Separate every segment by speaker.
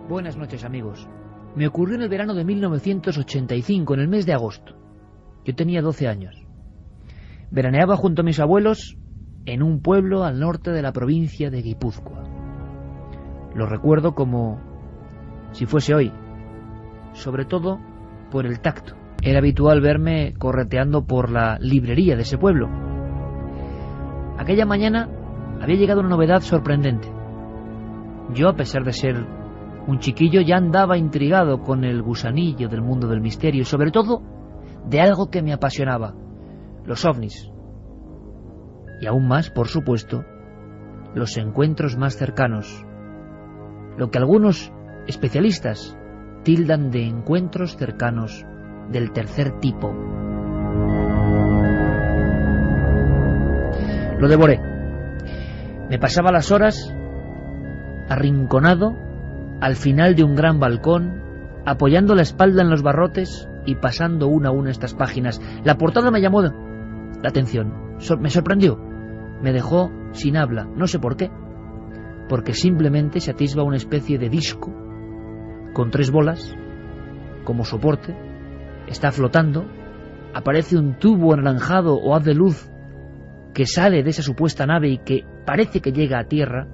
Speaker 1: Buenas noches, amigos. Me ocurrió en el verano de 1985, en el mes de agosto. Yo tenía 12 años. Veraneaba junto a mis abuelos en un pueblo al norte de la provincia de Guipúzcoa. Lo recuerdo como si fuese hoy, sobre todo por el tacto. Era habitual verme correteando por la librería de ese pueblo. Aquella mañana había llegado una novedad sorprendente. Yo, a pesar de ser un chiquillo, ya andaba intrigado con el gusanillo del mundo del misterio y sobre todo de algo que me apasionaba, los ovnis. Y aún más, por supuesto, los encuentros más cercanos, lo que algunos especialistas tildan de encuentros cercanos del tercer tipo. Lo devoré. Me pasaba las horas arrinconado al final de un gran balcón, apoyando la espalda en los barrotes y pasando una a una estas páginas. La portada me llamó la atención, me sorprendió, me dejó sin habla, no sé por qué, porque simplemente se atisba una especie de disco con 3 bolas como soporte, está flotando, aparece un tubo anaranjado o haz de luz que sale de esa supuesta nave y que parece que llega a tierra.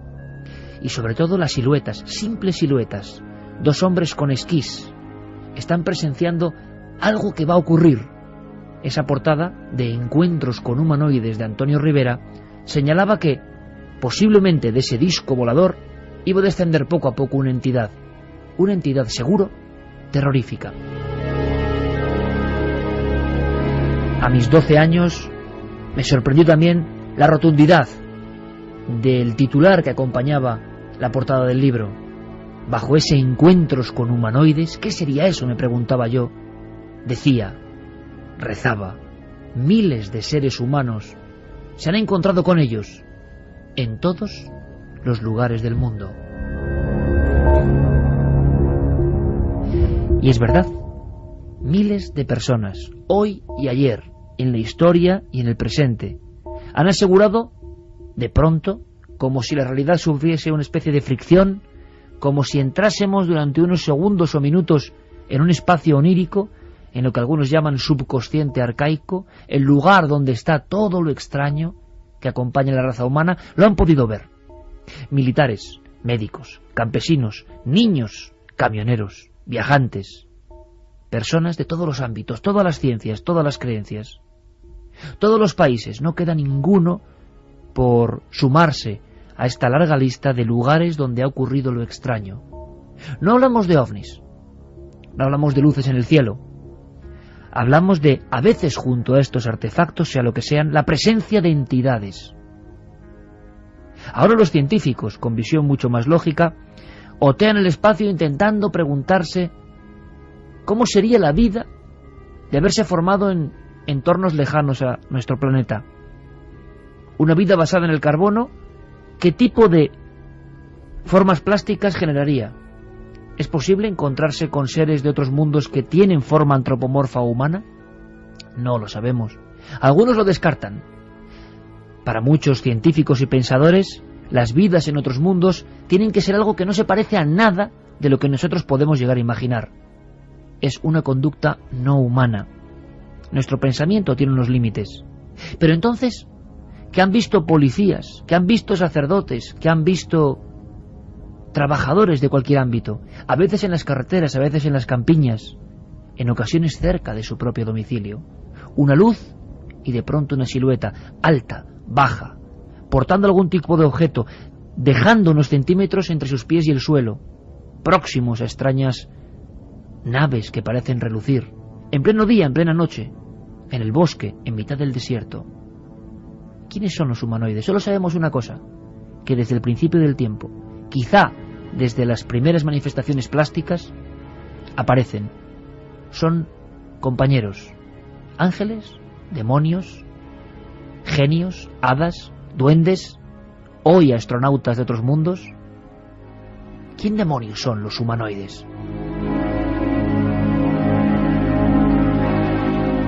Speaker 1: Y sobre todo las siluetas, simples siluetas, 2 hombres con esquís, están presenciando algo que va a ocurrir. Esa portada de Encuentros con humanoides de Antonio Rivera señalaba que posiblemente de ese disco volador iba a descender poco a poco una entidad seguro terrorífica. A mis 12 años me sorprendió también la rotundidad del titular que acompañaba la portada del libro. Bajo ese Encuentros con humanoides, ¿qué sería eso?, me preguntaba yo. Decía, rezaba, miles de seres humanos se han encontrado con ellos en todos los lugares del mundo. Y es verdad, miles de personas, hoy y ayer, en la historia y en el presente, han asegurado, de pronto, como si la realidad sufriese una especie de fricción, como si entrásemos durante unos segundos o minutos en un espacio onírico, en lo que algunos llaman subconsciente arcaico, el lugar donde está todo lo extraño que acompaña a la raza humana, lo han podido ver. Militares, médicos, campesinos, niños, camioneros, viajantes, personas de todos los ámbitos, todas las ciencias, todas las creencias, todos los países, no queda ninguno por sumarse a esta larga lista de lugares donde ha ocurrido lo extraño. No hablamos de ovnis, no hablamos de luces en el cielo, hablamos de, a veces junto a estos artefactos, sea lo que sean, la presencia de entidades. Ahora los científicos, con visión mucho más lógica, otean el espacio intentando preguntarse cómo sería la vida de haberse formado en entornos lejanos a nuestro planeta. Una vida basada en el carbono, ¿qué tipo de formas plásticas generaría? ¿Es posible encontrarse con seres de otros mundos que tienen forma antropomorfa o humana? No lo sabemos. Algunos lo descartan. Para muchos científicos y pensadores, las vidas en otros mundos tienen que ser algo que no se parece a nada de lo que nosotros podemos llegar a imaginar. Es una conducta no humana. Nuestro pensamiento tiene unos límites. Pero entonces, ¿qué han visto policías? ¿Qué han visto sacerdotes? ¿Qué han visto trabajadores de cualquier ámbito? A veces en las carreteras, a veces en las campiñas, en ocasiones cerca de su propio domicilio. Una luz y de pronto una silueta, alta, baja, portando algún tipo de objeto, dejando unos centímetros entre sus pies y el suelo, próximos a extrañas naves que parecen relucir, en pleno día, en plena noche, en el bosque, en mitad del desierto. ¿Quiénes son los humanoides? Solo sabemos una cosa, que desde el principio del tiempo, quizá desde las primeras manifestaciones plásticas, aparecen. Son compañeros, ángeles, demonios, genios, hadas, duendes, hoy astronautas de otros mundos. ¿Quién demonios son los humanoides?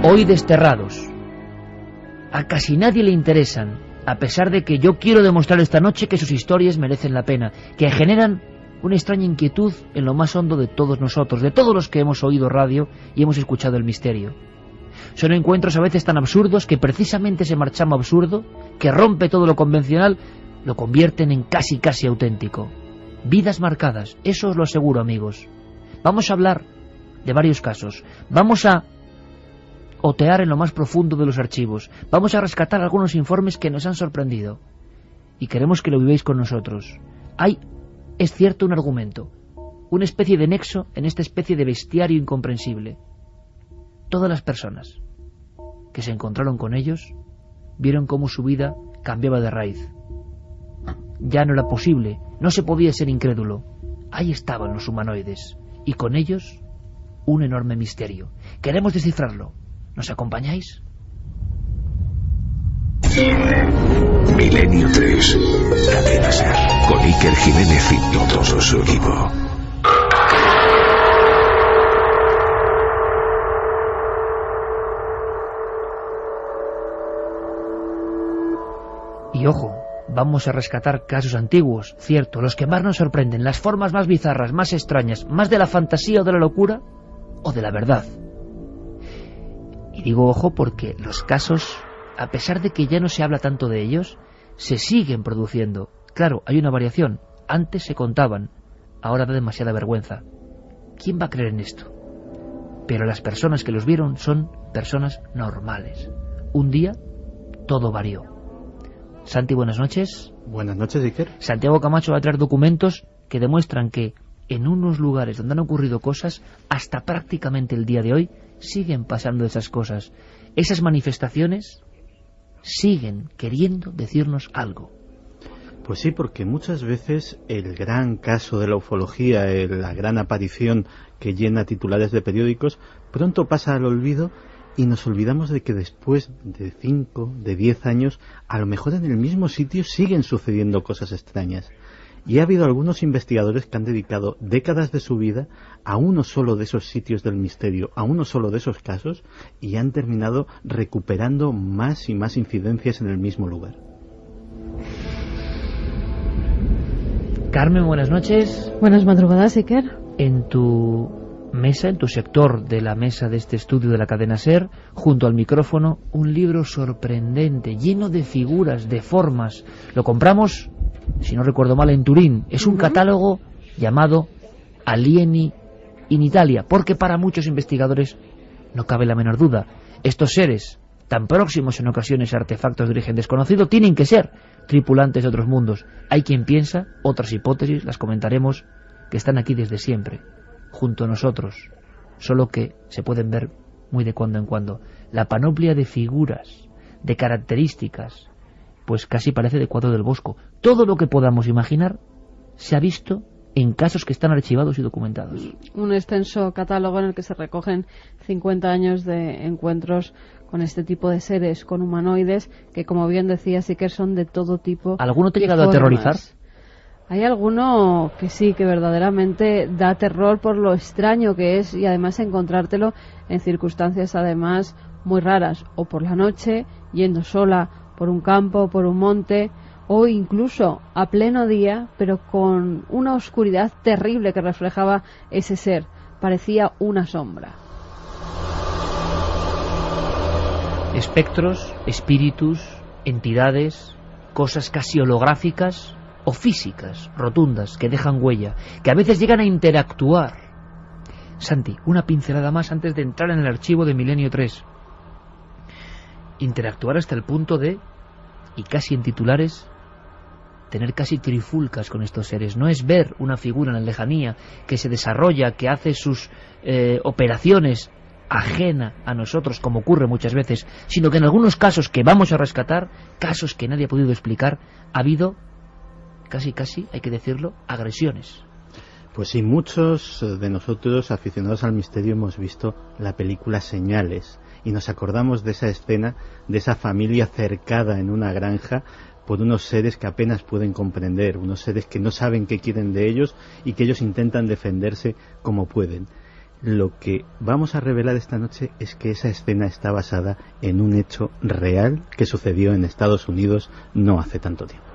Speaker 1: Hoy desterrados, a casi nadie le interesan, a pesar de que yo quiero demostrar esta noche que sus historias merecen la pena, que generan una extraña inquietud en lo más hondo de todos nosotros, de todos los que hemos oído radio y hemos escuchado el misterio. Son encuentros a veces tan absurdos que precisamente ese marchamo absurdo, que rompe todo lo convencional, lo convierten en casi auténtico. Vidas marcadas, eso os lo aseguro, amigos. Vamos a hablar de varios casos, vamos a otear en lo más profundo de los archivos, vamos a rescatar algunos informes que nos han sorprendido y queremos que lo vivéis con nosotros. Hay, es cierto, un argumento, una especie de nexo en esta especie de bestiario incomprensible. Todas las personas que se encontraron con ellos vieron cómo su vida cambiaba de raíz. Ya no era posible, no se podía ser incrédulo. Ahí estaban los humanoides, y con ellos un enorme misterio. Queremos descifrarlo. ¿Nos acompañáis?
Speaker 2: Milenio 3, Cadena SER, con Iker Jiménez y todo su equipo.
Speaker 1: Y ojo, vamos a rescatar casos antiguos, cierto, los que más nos sorprenden, las formas más bizarras, más extrañas, más de la fantasía o de la locura, o de la verdad. Y digo ojo porque los casos, a pesar de que ya no se habla tanto de ellos, se siguen produciendo. Claro, hay una variación. Antes se contaban, ahora da demasiada vergüenza. ¿Quién va a creer en esto? Pero las personas que los vieron son personas normales. Un día, todo varió. Santi, buenas noches.
Speaker 3: Buenas noches, Iker.
Speaker 1: Santiago Camacho va a traer documentos que demuestran que en unos lugares donde han ocurrido cosas, hasta prácticamente el día de hoy, siguen pasando esas cosas. Esas manifestaciones siguen queriendo decirnos algo.
Speaker 3: Pues sí, porque muchas veces el gran caso de la ufología, la gran aparición que llena titulares de periódicos, pronto pasa al olvido y nos olvidamos de que después de 5, de 10 años, a lo mejor en el mismo sitio siguen sucediendo cosas extrañas. Y ha habido algunos investigadores que han dedicado décadas de su vida a uno solo de esos sitios del misterio, a uno solo de esos casos, y han terminado recuperando más y más incidencias en el mismo lugar.
Speaker 1: Carmen, buenas noches.
Speaker 4: Buenas madrugadas, Iker.
Speaker 1: En tu mesa, en tu sector de la mesa de este estudio de la cadena SER, junto al micrófono, un libro sorprendente, lleno de figuras, de formas. Lo compramos, si no recuerdo mal, en Turín. Es un catálogo llamado Alieni in Italia, porque para muchos investigadores no cabe la menor duda, estos seres tan próximos en ocasiones a artefactos de origen desconocido tienen que ser tripulantes de otros mundos. Hay quien piensa, otras hipótesis, las comentaremos, que están aquí desde siempre, junto a nosotros, solo que se pueden ver muy de cuando en cuando. La panoplia de figuras, de características, pues casi parece de Cuadro del Bosco. Todo lo que podamos imaginar se ha visto en casos que están archivados y documentados.
Speaker 4: Un extenso catálogo en el que se recogen 50 años de encuentros con este tipo de seres, con humanoides, que como bien decía, sí que son de todo tipo.
Speaker 1: ¿Alguno te ha llegado a aterrorizar?
Speaker 4: Hay alguno que sí, que verdaderamente da terror por lo extraño que es, y además encontrártelo en circunstancias además muy raras, o por la noche, yendo sola por un campo, por un monte, o incluso a pleno día, pero con una oscuridad terrible que reflejaba ese ser. Parecía una sombra.
Speaker 1: Espectros, espíritus, entidades, cosas casi holográficas o físicas, rotundas, que dejan huella, que a veces llegan a interactuar. Santi, una pincelada más antes de entrar en el archivo de Milenio 3. Interactuar hasta el punto de, y casi en titulares, tener casi trifulcas con estos seres. No es ver una figura en la lejanía que se desarrolla, que hace sus operaciones ajena a nosotros, como ocurre muchas veces, sino que en algunos casos que vamos a rescatar, casos que nadie ha podido explicar, ha habido casi, hay que decirlo, agresiones.
Speaker 3: Pues sí, muchos de nosotros aficionados al misterio hemos visto la película Señales y nos acordamos de esa escena, de esa familia cercada en una granja por unos seres que apenas pueden comprender, unos seres que no saben qué quieren de ellos y que ellos intentan defenderse como pueden. Lo que vamos a revelar esta noche es que esa escena está basada en un hecho real que sucedió en Estados Unidos no hace tanto tiempo.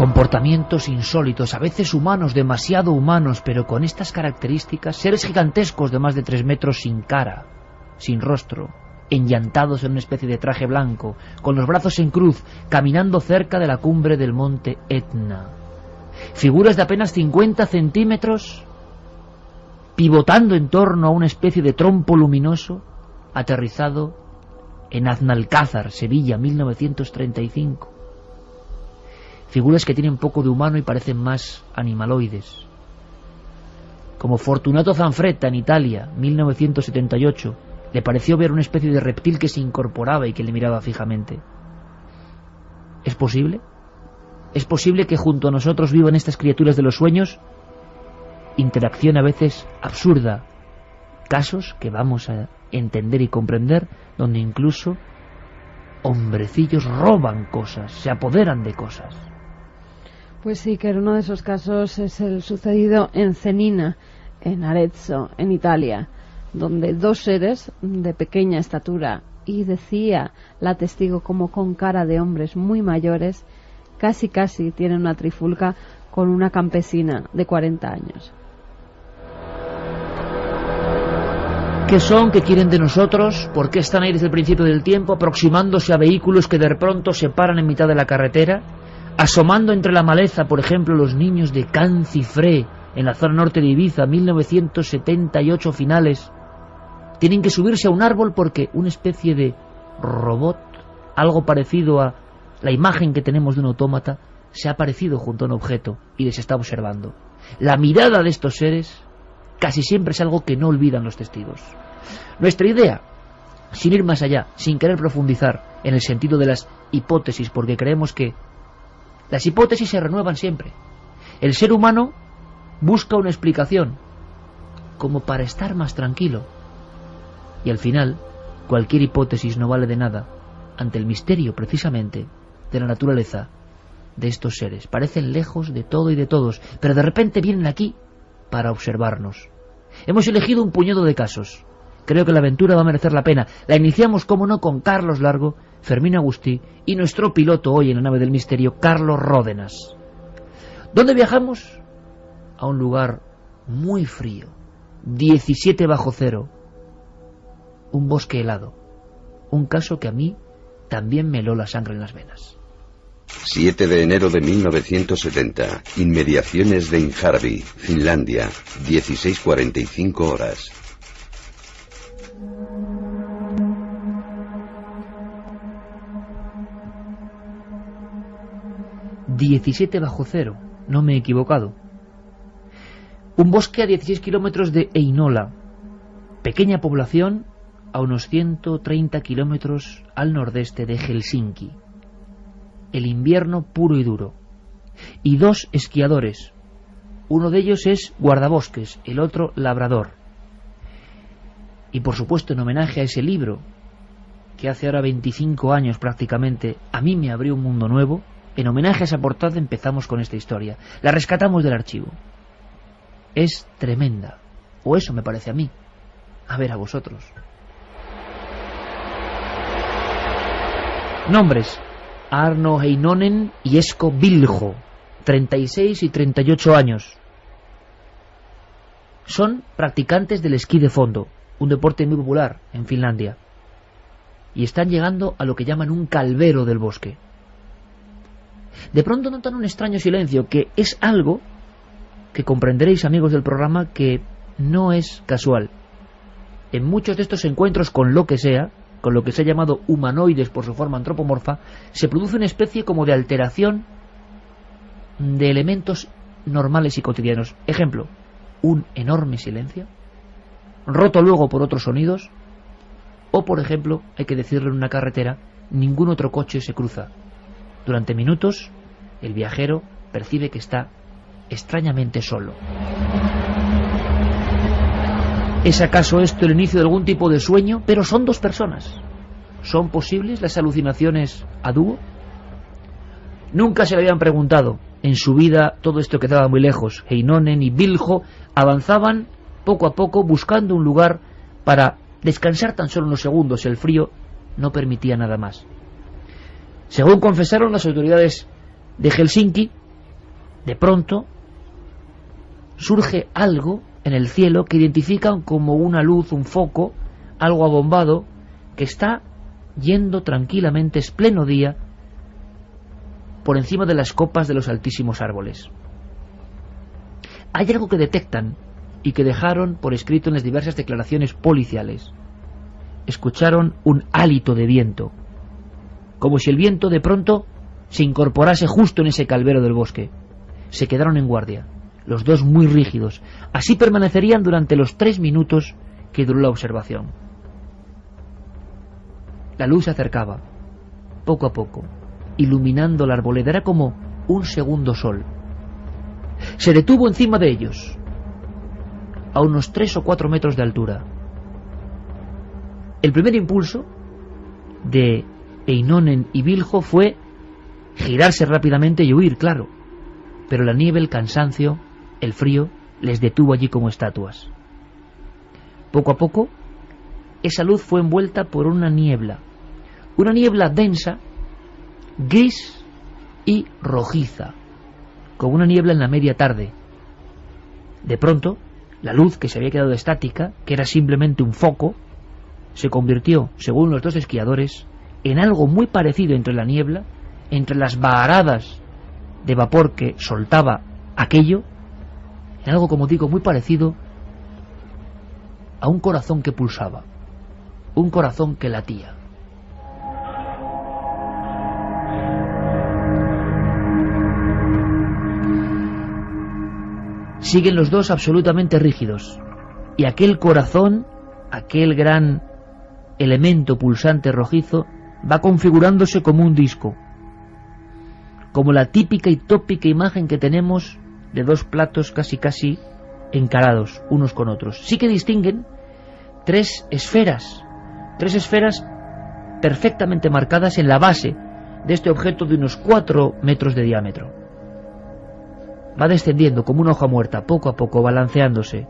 Speaker 1: Comportamientos insólitos, a veces humanos, demasiado humanos, pero con estas características, seres gigantescos de más de 3 metros sin cara, sin rostro, enllantados en una especie de traje blanco, con los brazos en cruz, caminando cerca de la cumbre del monte Etna. Figuras de apenas 50 centímetros, pivotando en torno a una especie de trompo luminoso, aterrizado en Aznalcázar, Sevilla, 1935. Figuras que tienen poco de humano y parecen más animaloides. Como Fortunato Zanfretta en Italia, 1978, le pareció ver una especie de reptil que se incorporaba y que le miraba fijamente. ¿Es posible? ¿Es posible que junto a nosotros vivan estas criaturas de los sueños? Interacción a veces absurda. Casos que vamos a entender y comprender, donde incluso hombrecillos roban cosas, se apoderan de cosas.
Speaker 4: Pues sí, que uno de esos casos es el sucedido en Cenina, en Arezzo, en Italia, donde 2 seres de pequeña estatura, y decía la testigo como con cara de hombres muy mayores, casi tienen una trifulca con una campesina de 40 años.
Speaker 1: ¿Qué son? ¿Qué quieren de nosotros? ¿Por qué están ahí desde el principio del tiempo, aproximándose a vehículos que de pronto se paran en mitad de la carretera? Asomando entre la maleza, por ejemplo, los niños de Cancifré, en la zona norte de Ibiza, 1978 finales. Tienen que subirse a un árbol porque una especie de robot, algo parecido a la imagen que tenemos de un autómata, se ha aparecido junto a un objeto y les está observando. La mirada de estos seres casi siempre es algo que no olvidan los testigos. Nuestra idea, sin ir más allá, sin querer profundizar en el sentido de las hipótesis, porque creemos que las hipótesis se renuevan siempre. El ser humano busca una explicación, como para estar más tranquilo. Y al final, cualquier hipótesis no vale de nada ante el misterio, precisamente, de la naturaleza de estos seres. Parecen lejos de todo y de todos, pero de repente vienen aquí para observarnos. Hemos elegido un puñado de casos. Creo que la aventura va a merecer la pena. La iniciamos, como no, con Carlos Largo, Fermín Agustí y nuestro piloto hoy en la nave del misterio, Carlos Ródenas. ¿Dónde viajamos? A un lugar muy frío, 17 bajo cero, un bosque helado, un caso que a mí también me heló la sangre en las venas.
Speaker 2: 7 de enero de 1970, inmediaciones de Injärvi, Finlandia, 16:45 horas.
Speaker 1: ...17 bajo cero, no me he equivocado. Un bosque a 16 kilómetros de Heinola, pequeña población a unos 130 kilómetros al nordeste de Helsinki. El invierno puro y duro. Y 2 esquiadores. Uno de ellos es guardabosques, el otro labrador. Y por supuesto, en homenaje a ese libro, que hace ahora 25 años prácticamente, a mí me abrió un mundo nuevo, en homenaje a esa portada empezamos con esta historia. La rescatamos del archivo. Es tremenda, o eso me parece a mí. A ver a vosotros. Nombres: Arno Heinonen y Esko Viljo, 36 y 38 años. Son practicantes del esquí de fondo, un deporte muy popular en Finlandia. Y están llegando a lo que llaman un calvero del bosque. De pronto notan un extraño silencio, que es algo que comprenderéis, amigos del programa, que no es casual. En muchos de estos encuentros con lo que sea, con lo que se ha llamado humanoides por su forma antropomorfa, se produce una especie como de alteración de elementos normales y cotidianos. Ejemplo, un enorme silencio, roto luego por otros sonidos, o por ejemplo, hay que decirlo, en una carretera, ningún otro coche se cruza. Durante minutos, el viajero percibe que está extrañamente solo. ¿Es acaso esto el inicio de algún tipo de sueño? Pero son 2 personas. ¿Son posibles las alucinaciones a dúo? Nunca se le habían preguntado. En su vida todo esto quedaba muy lejos. Heinonen y Viljo avanzaban poco a poco buscando un lugar para descansar tan solo unos segundos. El frío no permitía nada más. Según confesaron las autoridades de Helsinki, De pronto surge algo en el cielo que identifican como una luz, un foco, algo abombado, que está yendo tranquilamente, es pleno día, por encima de las copas de los altísimos árboles. Hay algo que detectan y que dejaron por escrito en las diversas declaraciones policiales. Escucharon un hálito de viento, como si el viento de pronto se incorporase justo en ese calvero del bosque. Se quedaron en guardia, los dos muy rígidos. Así permanecerían durante los 3 minutos que duró la observación. La luz se acercaba, poco a poco, iluminando la arboleda. Era como un segundo sol. Se detuvo encima de ellos, a unos 3 o 4 metros de altura. El primer impulso de Einonen y Viljo fue girarse rápidamente y huir, claro, pero la nieve, el cansancio, el frío les detuvo allí como estatuas. Poco a poco esa luz fue envuelta por una niebla densa, gris y rojiza, como una niebla en la media tarde. De pronto la luz, que se había quedado estática, que era simplemente un foco, se convirtió, según los dos esquiadores, en algo muy parecido entre la niebla, entre las varadas de vapor que soltaba aquello, en algo, como digo, muy parecido a un corazón que pulsaba, un corazón que latía. Siguen los dos absolutamente rígidos, y aquel corazón, aquel gran elemento pulsante rojizo, va configurándose como un disco, como la típica y tópica imagen que tenemos de dos platos casi encarados unos con otros. Sí que distinguen tres esferas perfectamente marcadas en la base de este objeto de unos 4 metros de diámetro. Va descendiendo como una hoja muerta, poco a poco, balanceándose.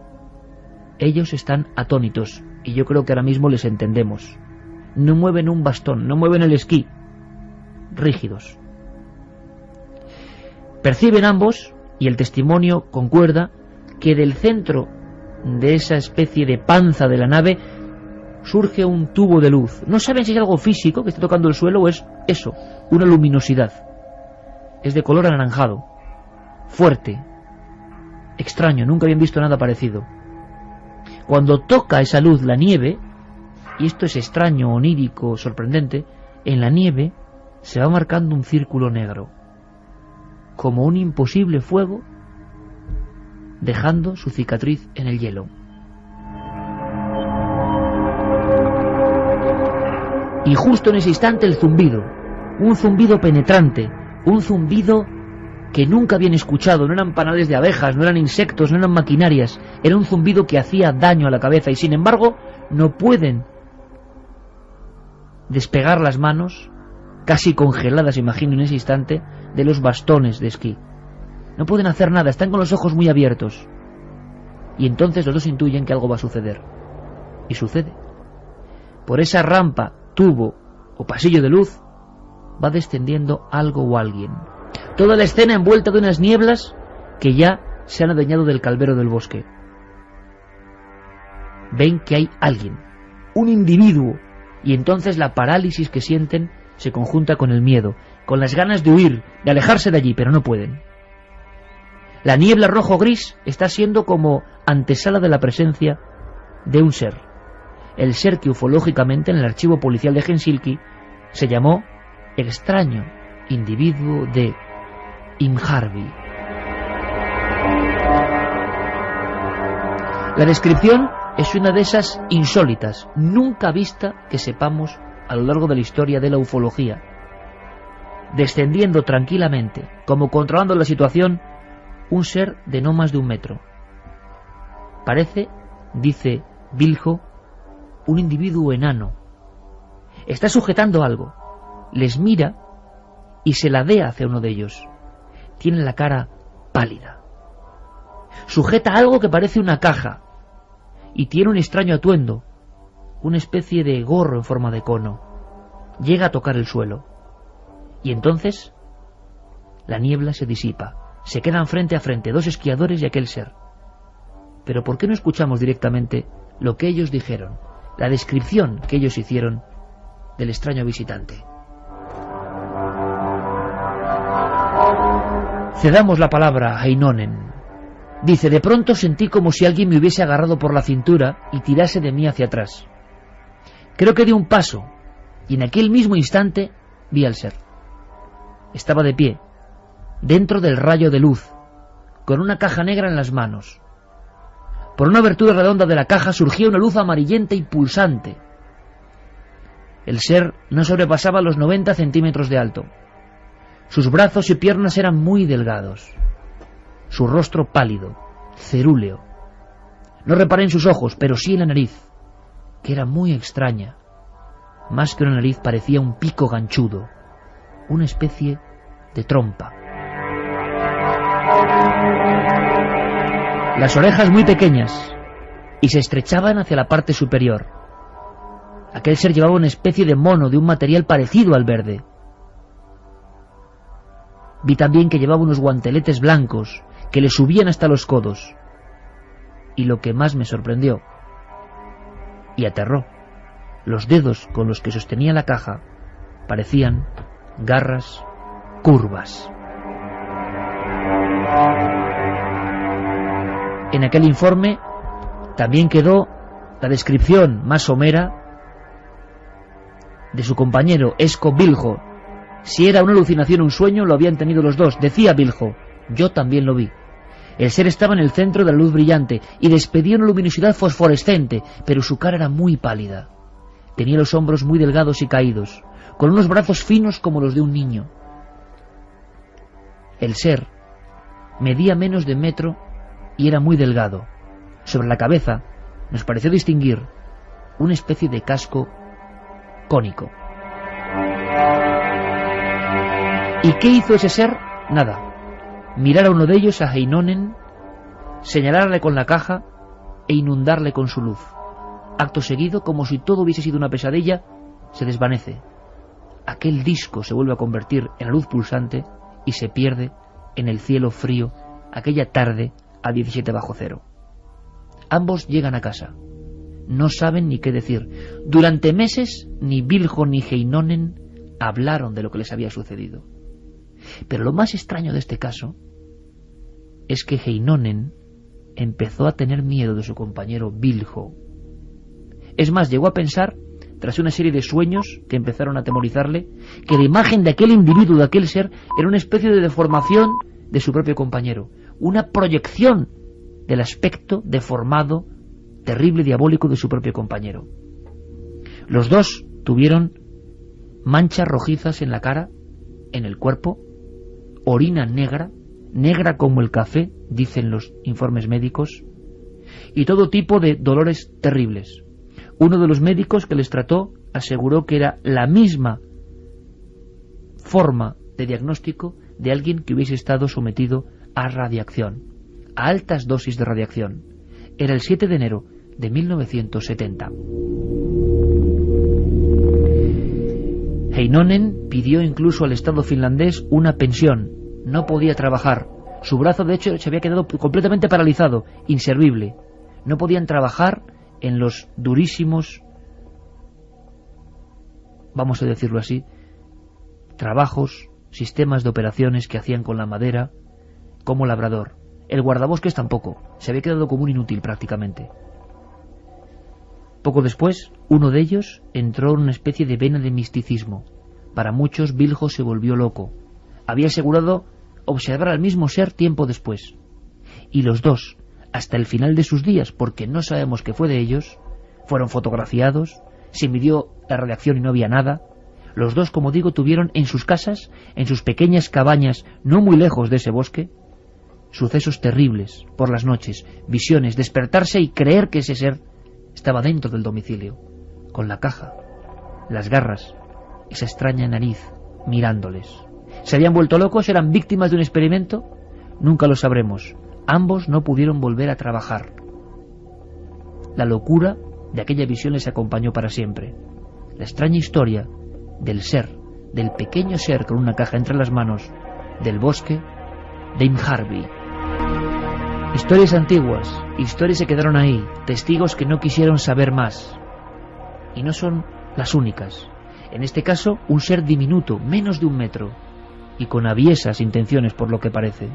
Speaker 1: Ellos están atónitos, y yo creo que ahora mismo les entendemos. No mueven un bastón, no mueven el esquí, rígidos. Perciben ambos, y el testimonio concuerda, que del centro de esa especie de panza de la nave surge un tubo de luz. No saben si es algo físico que está tocando el suelo o es eso, una luminosidad. Es de color anaranjado, fuerte, extraño, nunca habían visto nada parecido. Cuando toca esa luz la nieve, y esto es extraño, onírico, sorprendente, en la nieve se va marcando un círculo negro, como un imposible fuego, dejando su cicatriz en el hielo. Y justo en ese instante el zumbido, un zumbido penetrante, un zumbido que nunca habían escuchado. No eran panales de abejas, no eran insectos, no eran maquinarias, era un zumbido que hacía daño a la cabeza, y sin embargo no pueden despegar las manos, casi congeladas, imagino, en ese instante, de los bastones de esquí. No pueden hacer nada, están con los ojos muy abiertos. Y entonces los dos intuyen que algo va a suceder. Y sucede. Por esa rampa, tubo o pasillo de luz va descendiendo algo o alguien. Toda la escena envuelta de unas nieblas que ya se han adueñado del calvero del bosque. Ven que hay alguien, un individuo, y entonces la parálisis que sienten se conjunta con el miedo, con las ganas de huir, de alejarse de allí, pero no pueden. La niebla rojo-gris está siendo como antesala de la presencia de un ser. El ser que ufológicamente en el archivo policial de Helsinki se llamó extraño individuo de Imharvi. La descripción es una de esas insólitas, nunca vista que sepamos a lo largo de la historia de la ufología. Descendiendo tranquilamente, como controlando la situación, un ser de no más de 1 metro. Parece, dice Viljo, un individuo enano. Está sujetando algo, les mira y se ladea hacia uno de ellos. Tiene la cara pálida. Sujeta algo que parece una caja y tiene un extraño atuendo, una especie de gorro en forma de cono. Llega a tocar el suelo y entonces la niebla se disipa. Se quedan frente a frente, 2 esquiadores y aquel ser. Pero ¿por qué no escuchamos directamente lo que ellos dijeron, la descripción que ellos hicieron del extraño visitante? Cedamos la palabra a Heinonen. Dice: de pronto sentí como si alguien me hubiese agarrado por la cintura y tirase de mí hacia atrás. Creo que di un paso, y en aquel mismo instante vi al ser. Estaba de pie, dentro del rayo de luz, con una caja negra en las manos. Por una abertura redonda de la caja surgía una luz amarillenta y pulsante. El ser no sobrepasaba los 90 centímetros de alto. Sus brazos y piernas eran muy delgados. Su rostro pálido, cerúleo. No reparé en sus ojos, pero sí en la nariz, que era muy extraña. Más que una nariz, parecía un pico ganchudo, una especie de trompa. Las orejas muy pequeñas y se estrechaban hacia la parte superior. Aquel ser llevaba una especie de mono de un material parecido al verde. Vi también que llevaba unos guanteletes blancos que le subían hasta los codos. Y lo que más me sorprendió y aterró, los dedos con los que sostenía la caja parecían garras curvas. En aquel informe también quedó la descripción más somera de su compañero Esko Viljo. Si era una alucinación o un sueño, lo habían tenido los dos. Decía Viljo: yo también lo vi. El ser estaba en el centro de la luz brillante y despedía una luminosidad fosforescente, pero su cara era muy pálida. Tenía los hombros muy delgados y caídos, con unos brazos finos como los de un niño. El ser medía menos de 1 metro y era muy delgado. Sobre la cabeza nos pareció distinguir una especie de casco cónico. ¿Y qué hizo ese ser? Nada. Mirar a uno de ellos, a Heinonen, señalarle con la caja e inundarle con su luz. Acto seguido, como si todo hubiese sido una pesadilla, se desvanece. Aquel disco se vuelve a convertir en la luz pulsante y se pierde en el cielo frío aquella tarde a 17 bajo cero. Ambos llegan a casa. No saben ni qué decir. Durante meses ni Viljo ni Heinonen hablaron de lo que les había sucedido. Pero lo más extraño de este caso es que Heinonen empezó a tener miedo de su compañero Viljo. Es más, llegó a pensar, tras una serie de sueños que empezaron a atemorizarle, que la imagen de aquel individuo, de aquel ser, era una especie de deformación de su propio compañero, una proyección del aspecto deformado, terrible y diabólico de su propio compañero. Los dos tuvieron manchas rojizas en la cara, en el cuerpo, orina negra, negra como el café, dicen los informes médicos, y todo tipo de dolores terribles. Uno de los médicos que les trató aseguró que era la misma forma de diagnóstico de alguien que hubiese estado sometido a radiación, a altas dosis de radiación. Era el 7 de enero de 1970. Heinonen pidió incluso al Estado finlandés una pensión. No podía trabajar. Su brazo, de hecho, se había quedado completamente paralizado, inservible. No podían trabajar en los durísimos, vamos a decirlo así, trabajos, sistemas de operaciones que hacían con la madera como labrador. El guardabosques tampoco, se había quedado como un inútil prácticamente. Poco después, uno de ellos entró en una especie de vena de misticismo. Para muchos, Viljo se volvió loco. Había asegurado observar al mismo ser tiempo después. Y los dos, hasta el final de sus días, porque no sabemos qué fue de ellos, fueron fotografiados, se midió la radiación y no había nada. Los dos, como digo, tuvieron en sus casas, en sus pequeñas cabañas, no muy lejos de ese bosque, sucesos terribles por las noches, visiones, despertarse y creer que ese ser estaba dentro del domicilio, con la caja, las garras, esa extraña nariz, mirándoles. ¿Se habían vuelto locos? ¿Eran víctimas de un experimento? Nunca lo sabremos. Ambos no pudieron volver a trabajar. La locura de aquella visión les acompañó para siempre. La extraña historia del ser, del pequeño ser con una caja entre las manos, del bosque, Dame Harvey. Historias antiguas, historias que quedaron ahí, testigos que no quisieron saber más. Y no son las únicas. En este caso, un ser diminuto, menos de 1 metro, y con aviesas intenciones por lo que parece.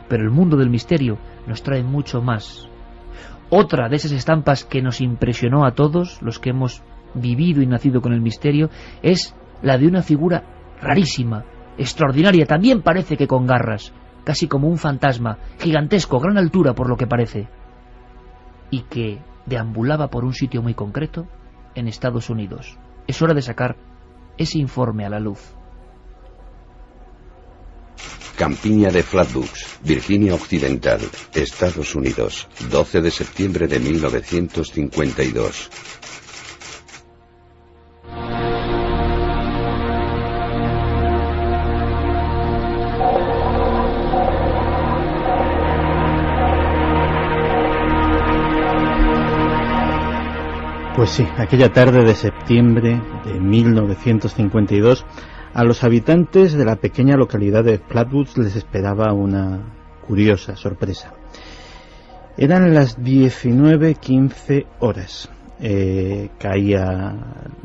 Speaker 1: Pero el mundo del misterio nos trae mucho más. Otra de esas estampas que nos impresionó a todos los que hemos vivido y nacido con el misterio es la de una figura rarísima, extraordinaria, también parece que con garras, casi como un fantasma, gigantesco, gran altura por lo que parece, y que deambulaba por un sitio muy concreto en Estados Unidos. Es hora de sacar ese informe a la luz.
Speaker 2: Campiña de Flatbush, Virginia Occidental, Estados Unidos, 12 de septiembre de 1952.
Speaker 3: Pues sí, aquella tarde de septiembre de 1952, a los habitantes de la pequeña localidad de Flatbush les esperaba una curiosa sorpresa. Eran las 19:15 horas. Caía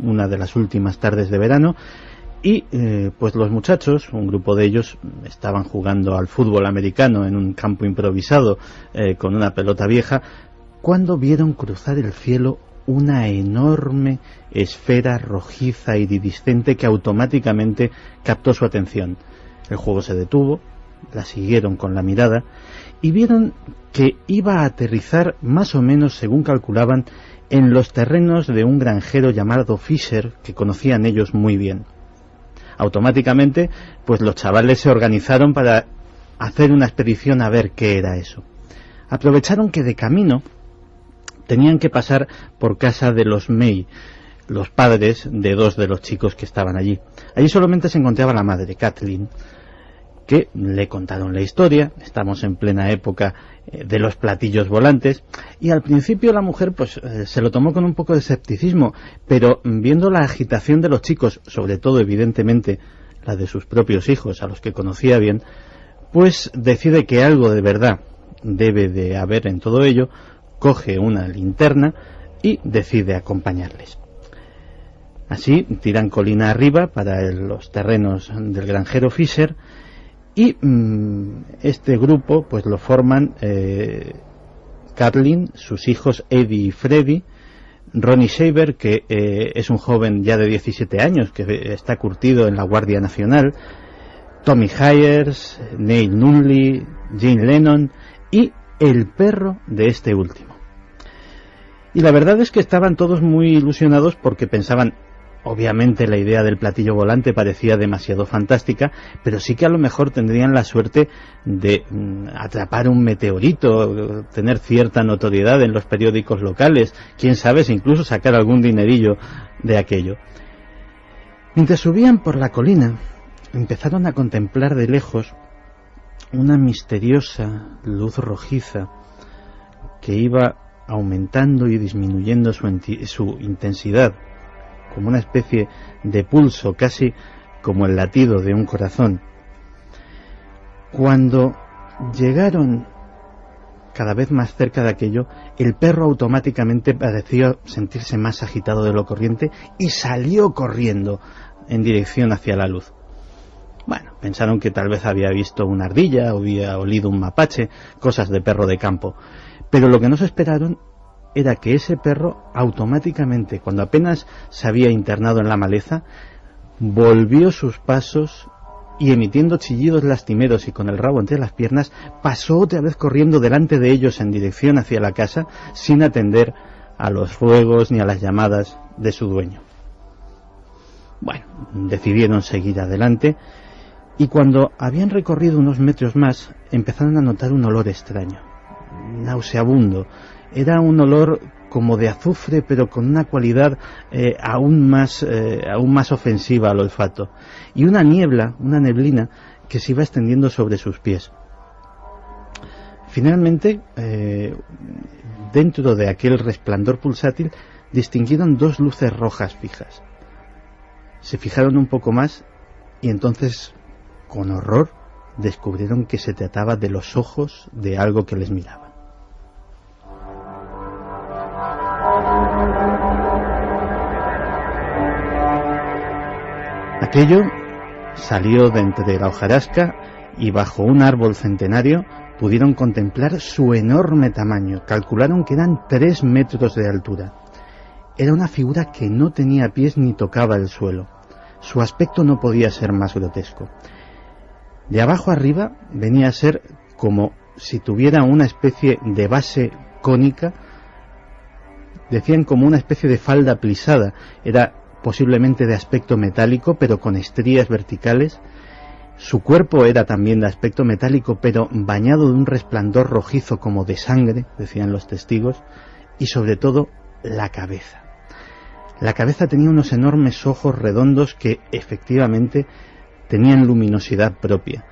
Speaker 3: una de las últimas tardes de verano y pues los muchachos, un grupo de ellos, estaban jugando al fútbol americano en un campo improvisado con una pelota vieja, cuando vieron cruzar el cielo una enorme esfera rojiza y iridiscente que automáticamente captó su atención. El juego se detuvo, la siguieron con la mirada y vieron que iba a aterrizar más o menos, según calculaban, en los terrenos de un granjero llamado Fisher, que conocían ellos muy bien. Automáticamente, pues los chavales se organizaron para hacer una expedición a ver qué era eso. Aprovecharon que de camino tenían que pasar por casa de los May, los padres de 2 de los chicos que estaban allí. Allí solamente se encontraba la madre, Kathleen, que le contaron la historia. Estamos en plena época de los platillos volantes, y al principio la mujer pues se lo tomó con un poco de escepticismo, pero viendo la agitación de los chicos, sobre todo evidentemente la de sus propios hijos, a los que conocía bien, pues decide que algo de verdad debe de haber en todo ello, coge una linterna y decide acompañarles. Así tiran colina arriba para los terrenos del granjero Fisher, y este grupo pues lo forman Kathleen, sus hijos Eddie y Freddie, Ronnie Shaver, que es un joven ya de 17 años que está curtido en la Guardia Nacional, Tommy Hayers, Neil Nunley, Jane Lennon y el perro de este último. Y la verdad es que estaban todos muy ilusionados porque pensaban, obviamente la idea del platillo volante parecía demasiado fantástica, pero sí que a lo mejor tendrían la suerte de atrapar un meteorito, tener cierta notoriedad en los periódicos locales, quién sabe si incluso sacar algún dinerillo de aquello. Mientras subían por la colina, empezaron a contemplar de lejos una misteriosa luz rojiza que iba aumentando y disminuyendo su intensidad, como una especie de pulso, casi como el latido de un corazón. Cuando llegaron cada vez más cerca de aquello, el perro automáticamente pareció sentirse más agitado de lo corriente y salió corriendo en dirección hacia la luz. Bueno, pensaron que tal vez había visto una ardilla o había olido un mapache, cosas de perro de campo. Pero lo que no se esperaron era que ese perro automáticamente, cuando apenas se había internado en la maleza, volvió sus pasos y, emitiendo chillidos lastimeros y con el rabo entre las piernas, pasó otra vez corriendo delante de ellos en dirección hacia la casa, sin atender a los ruegos ni a las llamadas de su dueño. Bueno, decidieron seguir adelante, y cuando habían recorrido unos metros más, empezaron a notar un olor extraño, nauseabundo. Era un olor como de azufre, pero con una cualidad aún más ofensiva al olfato, y una neblina que se iba extendiendo sobre sus pies. Finalmente, dentro de aquel resplandor pulsátil, distinguieron 2 luces rojas fijas. Se fijaron un poco más y entonces, con horror, descubrieron que se trataba de los ojos de algo que les miraba. Aquello salió de entre la hojarasca y bajo un árbol centenario pudieron contemplar su enorme tamaño. Calcularon que eran 3 metros de altura. Era una figura que no tenía pies ni tocaba el suelo. Su aspecto no podía ser más grotesco. De abajo arriba venía a ser como si tuviera una especie de base cónica. Decían como una especie de falda plisada. Era posiblemente de aspecto metálico, pero con estrías verticales. Su cuerpo era también de aspecto metálico, pero bañado de un resplandor rojizo como de sangre, decían los testigos, y sobre todo la cabeza. La cabeza tenía unos enormes ojos redondos que efectivamente tenían luminosidad propia,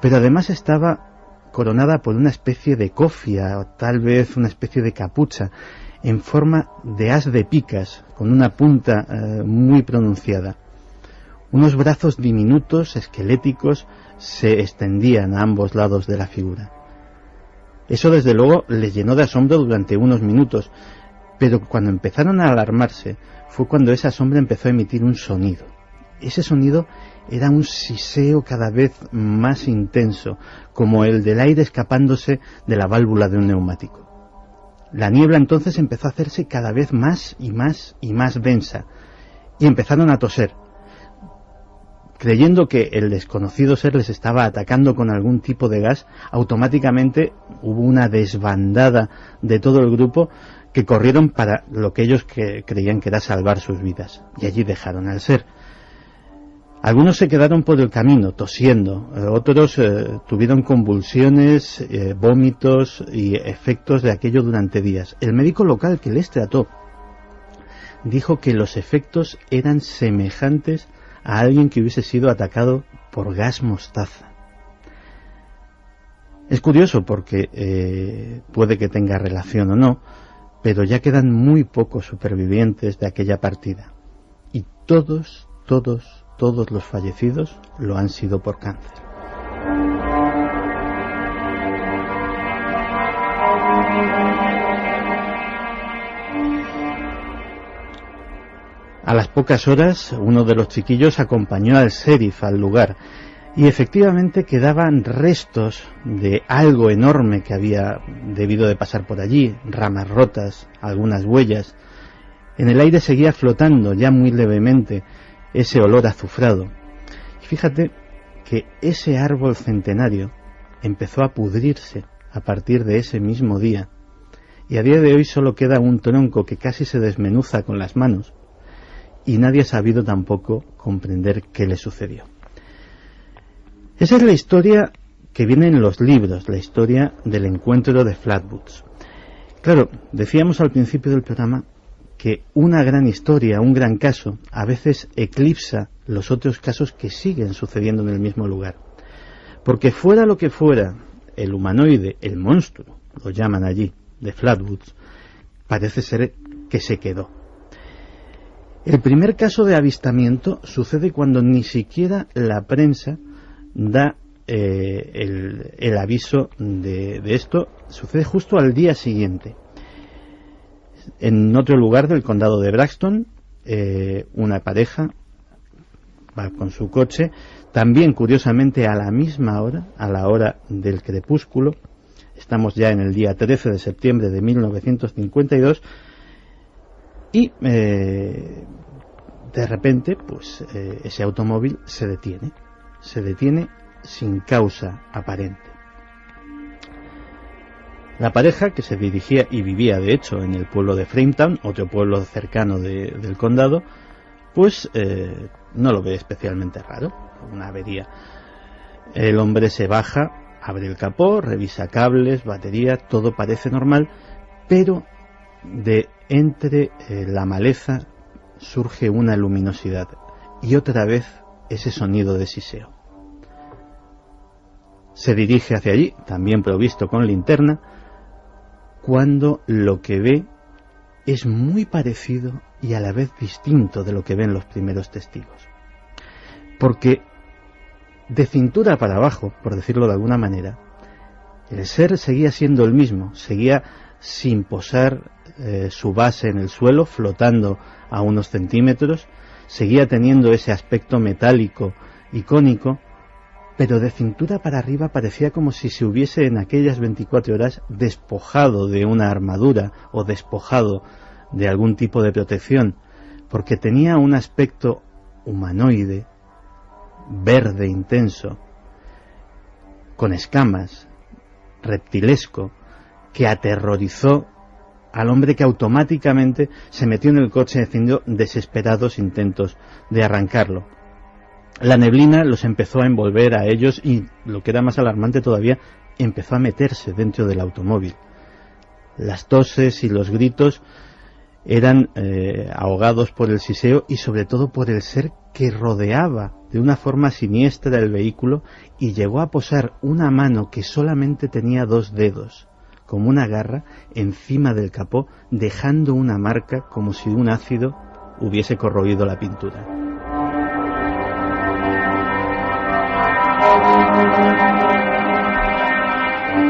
Speaker 3: pero además estaba coronada por una especie de cofia, o tal vez una especie de capucha, en forma de as de picas, con una punta muy pronunciada. Unos brazos diminutos, esqueléticos, se extendían a ambos lados de la figura. Eso desde luego les llenó de asombro durante unos minutos, pero cuando empezaron a alarmarse fue cuando esa sombra empezó a emitir un sonido. Ese sonido era un siseo cada vez más intenso, como el del aire escapándose de la válvula de un neumático. La niebla entonces empezó a hacerse cada vez más y más y más densa, y empezaron a toser. Creyendo que el desconocido ser les estaba atacando con algún tipo de gas, automáticamente hubo una desbandada de todo el grupo que corrieron para lo que ellos creían que era salvar sus vidas, y allí dejaron al ser. Algunos se quedaron por el camino tosiendo, otros tuvieron convulsiones, vómitos y efectos de aquello durante días. El médico local que les trató dijo que los efectos eran semejantes a alguien que hubiese sido atacado por gas mostaza. Es curioso porque puede que tenga relación o no, pero ya quedan muy pocos supervivientes de aquella partida. Y todos los fallecidos lo han sido por cáncer. A las pocas horas, uno de los chiquillos acompañó al sheriff al lugar y efectivamente quedaban restos de algo enorme que había debido de pasar por allí, ramas rotas, algunas huellas. En el aire seguía flotando ya muy levemente ese olor azufrado. Y fíjate que ese árbol centenario empezó a pudrirse a partir de ese mismo día, y a día de hoy solo queda un tronco que casi se desmenuza con las manos, y nadie ha sabido tampoco comprender qué le sucedió. Esa es la historia que viene en los libros, la historia del encuentro de Flatwoods. Claro, decíamos al principio del programa que una gran historia, un gran caso, a veces eclipsa los otros casos que siguen sucediendo en el mismo lugar. Porque fuera lo que fuera, el humanoide, el monstruo, lo llaman allí, de Flatwoods, parece ser que se quedó. El primer caso de avistamiento sucede cuando ni siquiera la prensa da el aviso de esto. Sucede justo al día siguiente. En otro lugar del condado de Braxton, una pareja va con su coche, también curiosamente a la misma hora, a la hora del crepúsculo. Estamos ya en el día 13 de septiembre de 1952, y de repente pues ese automóvil se detiene sin causa aparente. La pareja, que se dirigía y vivía de hecho en el pueblo de Frametown, otro pueblo cercano del condado, pues no lo ve especialmente raro, una avería. El hombre se baja, abre el capó, revisa cables, batería, todo parece normal, pero de entre la maleza surge una luminosidad y otra vez ese sonido de siseo. Se dirige hacia allí, también provisto con linterna, cuando lo que ve es muy parecido y a la vez distinto de lo que ven los primeros testigos. Porque De cintura para abajo, por decirlo de alguna manera, el ser seguía siendo el mismo, seguía sin posar su base en el suelo, flotando a unos centímetros, seguía teniendo ese aspecto metálico, icónico, pero de cintura para arriba parecía como si se hubiese en aquellas 24 horas despojado de una armadura o despojado de algún tipo de protección, porque tenía un aspecto humanoide, verde intenso, con escamas, reptilesco, que aterrorizó al hombre, que automáticamente se metió en el coche haciendo desesperados intentos de arrancarlo. La neblina los empezó a envolver a ellos y, lo que era más alarmante todavía, empezó a meterse dentro del automóvil. Las toses y los gritos eran ahogados por el siseo y sobre todo por el ser que rodeaba de una forma siniestra el vehículo y llegó a posar una mano que solamente tenía 2 dedos, como una garra, encima del capó, dejando una marca como si un ácido hubiese corroído la pintura.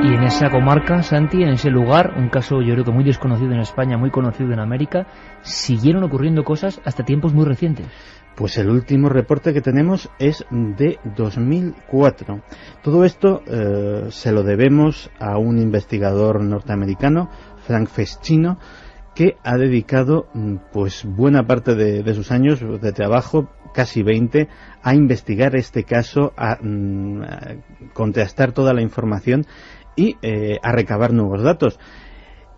Speaker 1: Y en esa comarca, Santi, en ese lugar, un caso yo creo que muy desconocido en España, muy conocido en América, siguieron ocurriendo cosas hasta tiempos muy recientes.
Speaker 3: Pues el último reporte que tenemos es de 2004. Todo esto se lo debemos a un investigador norteamericano, Frank Feschino, que ha dedicado pues buena parte de sus años de trabajo, casi 20, a investigar este caso, a contrastar toda la información y a recabar nuevos datos.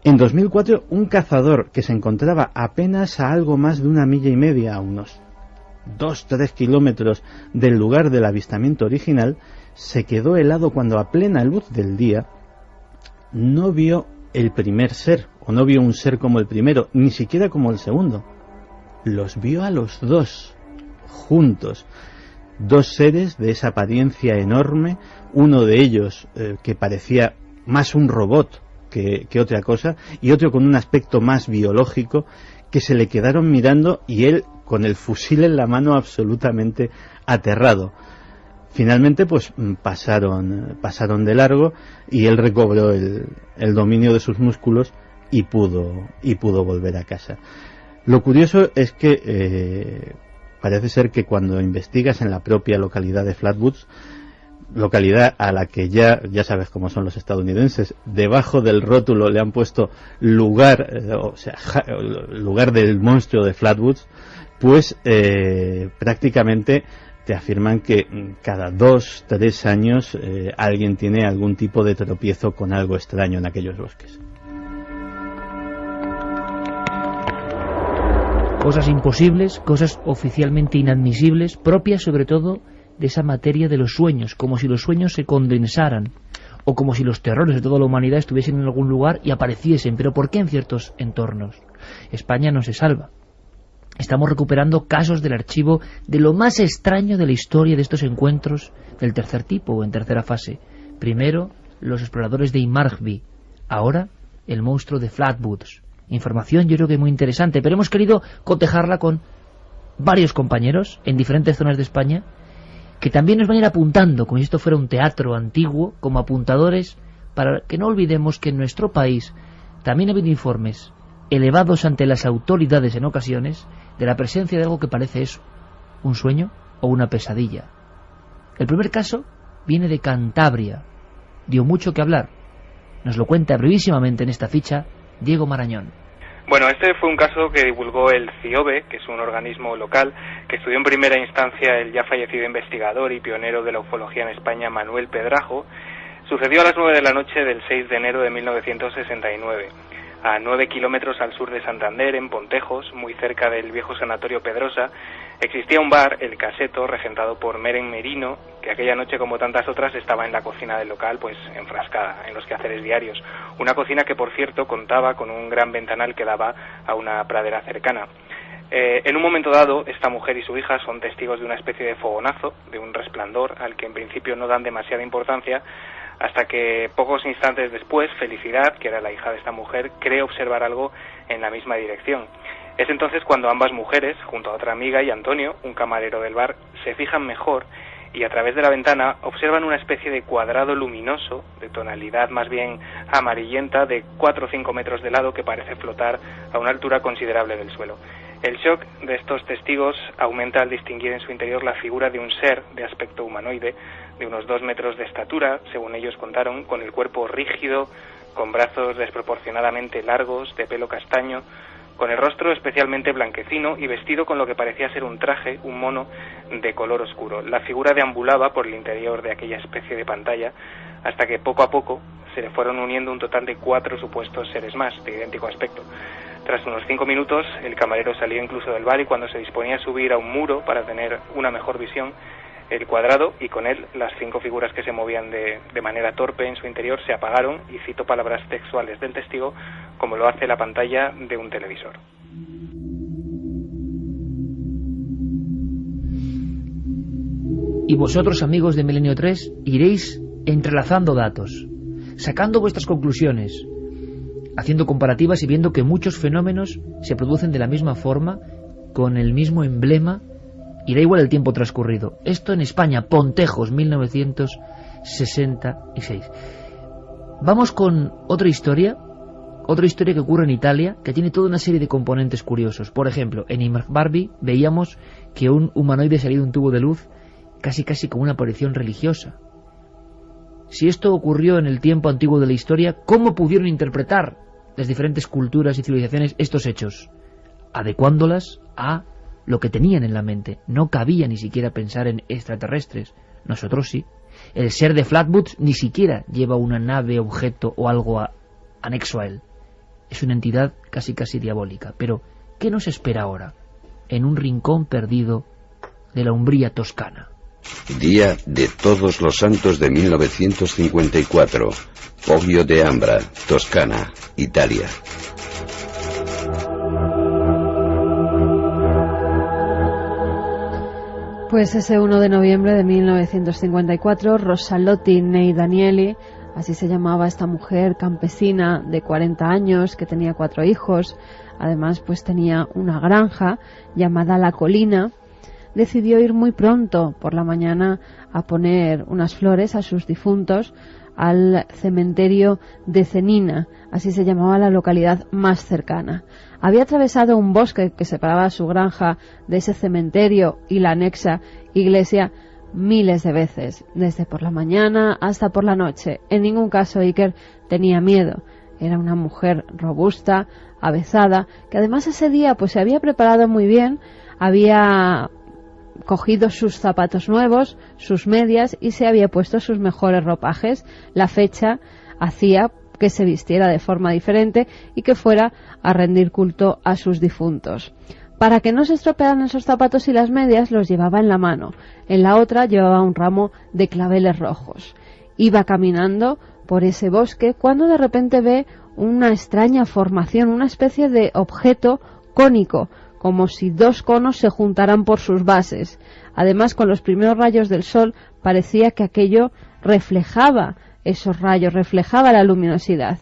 Speaker 3: En 2004, un cazador que se encontraba apenas a algo más de 1,5 millas, a unos 2-3 kilómetros del lugar del avistamiento original, se quedó helado cuando a plena luz del día no vio el primer ser, o no vio un ser como el primero, ni siquiera como el segundo. Los vio a los 2 juntos, 2 seres de esa apariencia enorme, uno de ellos que parecía más un robot que otra cosa, y otro con un aspecto más biológico, que se le quedaron mirando y él con el fusil en la mano absolutamente aterrado. Finalmente pues pasaron de largo y él recobró el dominio de sus músculos y pudo volver a casa. Lo curioso es que parece ser que cuando investigas en la propia localidad de Flatwoods, localidad a la que ya sabes cómo son los estadounidenses, debajo del rótulo le han puesto lugar del monstruo de Flatwoods, pues prácticamente te afirman que cada 2-3 años alguien tiene algún tipo de tropiezo con algo extraño en aquellos bosques.
Speaker 1: Cosas imposibles, cosas oficialmente inadmisibles, propias sobre todo de esa materia de los sueños, como si los sueños se condensaran, o como si los terrores de toda la humanidad estuviesen en algún lugar y apareciesen. Pero ¿por qué en ciertos entornos? España no se salva. Estamos recuperando casos del archivo de lo más extraño de la historia de estos encuentros del tercer tipo o en tercera fase. Primero, los exploradores de Inmargby, ahora el monstruo de Flatwoods. Información yo creo que muy interesante, pero hemos querido cotejarla con varios compañeros en diferentes zonas de España que también nos van a ir apuntando, como si esto fuera un teatro antiguo, como apuntadores, para que no olvidemos que en nuestro país también ha habido informes elevados ante las autoridades en ocasiones de la presencia de algo que parece eso, un sueño o una pesadilla. El primer caso viene de Cantabria, dio mucho que hablar. Nos lo cuenta brevísimamente en esta ficha Diego Marañón.
Speaker 5: Bueno, este fue un caso que divulgó el CIOBE, que es un organismo local que estudió en primera instancia el ya fallecido investigador y pionero de la ufología en España, Manuel Pedrajo. Sucedió a las 9 de la noche del 6 de enero de 1969, a 9 kilómetros al sur de Santander, en Pontejos, muy cerca del viejo sanatorio Pedrosa. Existía un bar, El Caseto, regentado por Meren Merino, que aquella noche, como tantas otras, estaba en la cocina del local, pues enfrascada en los quehaceres diarios. Una cocina que, por cierto, contaba con un gran ventanal que daba a una pradera cercana. En un momento dado, esta mujer y su hija son testigos de una especie de fogonazo, de un resplandor, al que en principio no dan demasiada importancia, hasta que pocos instantes después, Felicidad, que era la hija de esta mujer, cree observar algo en la misma dirección. Es entonces cuando ambas mujeres, junto a otra amiga y Antonio, un camarero del bar, se fijan mejor y a través de la ventana observan una especie de cuadrado luminoso, de tonalidad más bien amarillenta, de 4 o 5 metros de lado, que parece flotar a una altura considerable del suelo. El shock de estos testigos aumenta al distinguir en su interior la figura de un ser de aspecto humanoide, de unos 2 metros de estatura, según ellos contaron, con el cuerpo rígido, con brazos desproporcionadamente largos, de pelo castaño, con el rostro especialmente blanquecino y vestido con lo que parecía ser un traje, un mono de color oscuro. La figura deambulaba por el interior de aquella especie de pantalla hasta que poco a poco se le fueron uniendo un total de 4 supuestos seres más, de idéntico aspecto. Tras unos 5 minutos, el camarero salió incluso del bar y cuando se disponía a subir a un muro para tener una mejor visión, el cuadrado y con él las 5 figuras que se movían de manera torpe en su interior se apagaron, y cito palabras textuales del testigo, como lo hace la pantalla de un televisor.
Speaker 1: Y vosotros, amigos de Milenio 3, iréis entrelazando datos, sacando vuestras conclusiones, haciendo comparativas y viendo que muchos fenómenos se producen de la misma forma, con el mismo emblema, y da igual el tiempo transcurrido. Esto en España, Pontejos, 1966. Vamos con otra historia que ocurre en Italia, que tiene toda una serie de componentes curiosos. Por ejemplo, en Imar Barbie veíamos que un humanoide salía de un tubo de luz, casi como una aparición religiosa. Si esto ocurrió en el tiempo antiguo de la historia, ¿cómo pudieron interpretar las diferentes culturas y civilizaciones estos hechos? Adecuándolas a lo que tenían en la mente. No cabía ni siquiera pensar en extraterrestres. Nosotros sí. El ser de Flatwoods ni siquiera lleva una nave, objeto o algo anexo a él. Es una entidad casi diabólica. Pero, ¿qué nos espera ahora? En un rincón perdido de la Umbría toscana.
Speaker 2: Día de Todos los Santos de 1954. Poggio de Ambra, Toscana, Italia.
Speaker 4: Pues ese 1 de noviembre de 1954, Rosalotti Nei Danieli, así se llamaba esta mujer campesina de 40 años que tenía 4 hijos, además pues tenía una granja llamada La Colina, decidió ir muy pronto por la mañana a poner unas flores a sus difuntos al cementerio de Cenina, así se llamaba la localidad más cercana. Había atravesado un bosque que separaba su granja de ese cementerio y la anexa iglesia miles de veces, desde por la mañana hasta por la noche. En ningún caso Iker tenía miedo. Era una mujer robusta, avezada, que además ese día pues se había preparado muy bien, había cogido sus zapatos nuevos, sus medias y se había puesto sus mejores ropajes. La fecha hacía que se vistiera de forma diferente y que fuera a rendir culto a sus difuntos. Para que no se estropearan esos zapatos y las medias, los llevaba en la mano. En la otra llevaba un ramo de claveles rojos. Iba caminando por ese bosque cuando de repente ve una extraña formación, una especie de objeto cónico, como si 2 conos se juntaran por sus bases. Además, con los primeros rayos del sol parecía que aquello reflejaba esos rayos, reflejaba la luminosidad.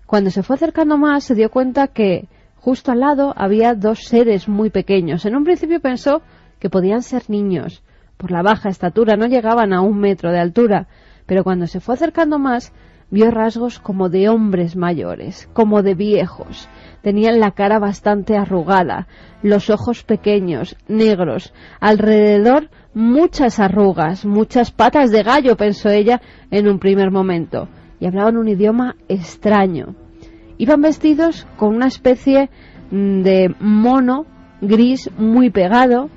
Speaker 4: Cuando se fue acercando más, se dio cuenta que justo al lado había 2 seres muy pequeños. En un principio pensó que podían ser niños. Por la baja estatura no llegaban a 1 metro de altura, pero cuando se fue acercando más, vio rasgos como de hombres mayores, como de viejos. Tenían la cara bastante arrugada, los ojos pequeños, negros, alrededor muchas arrugas, muchas patas de gallo, pensó ella en un primer momento, y hablaban un idioma extraño. Iban vestidos con una especie de mono gris muy pegado,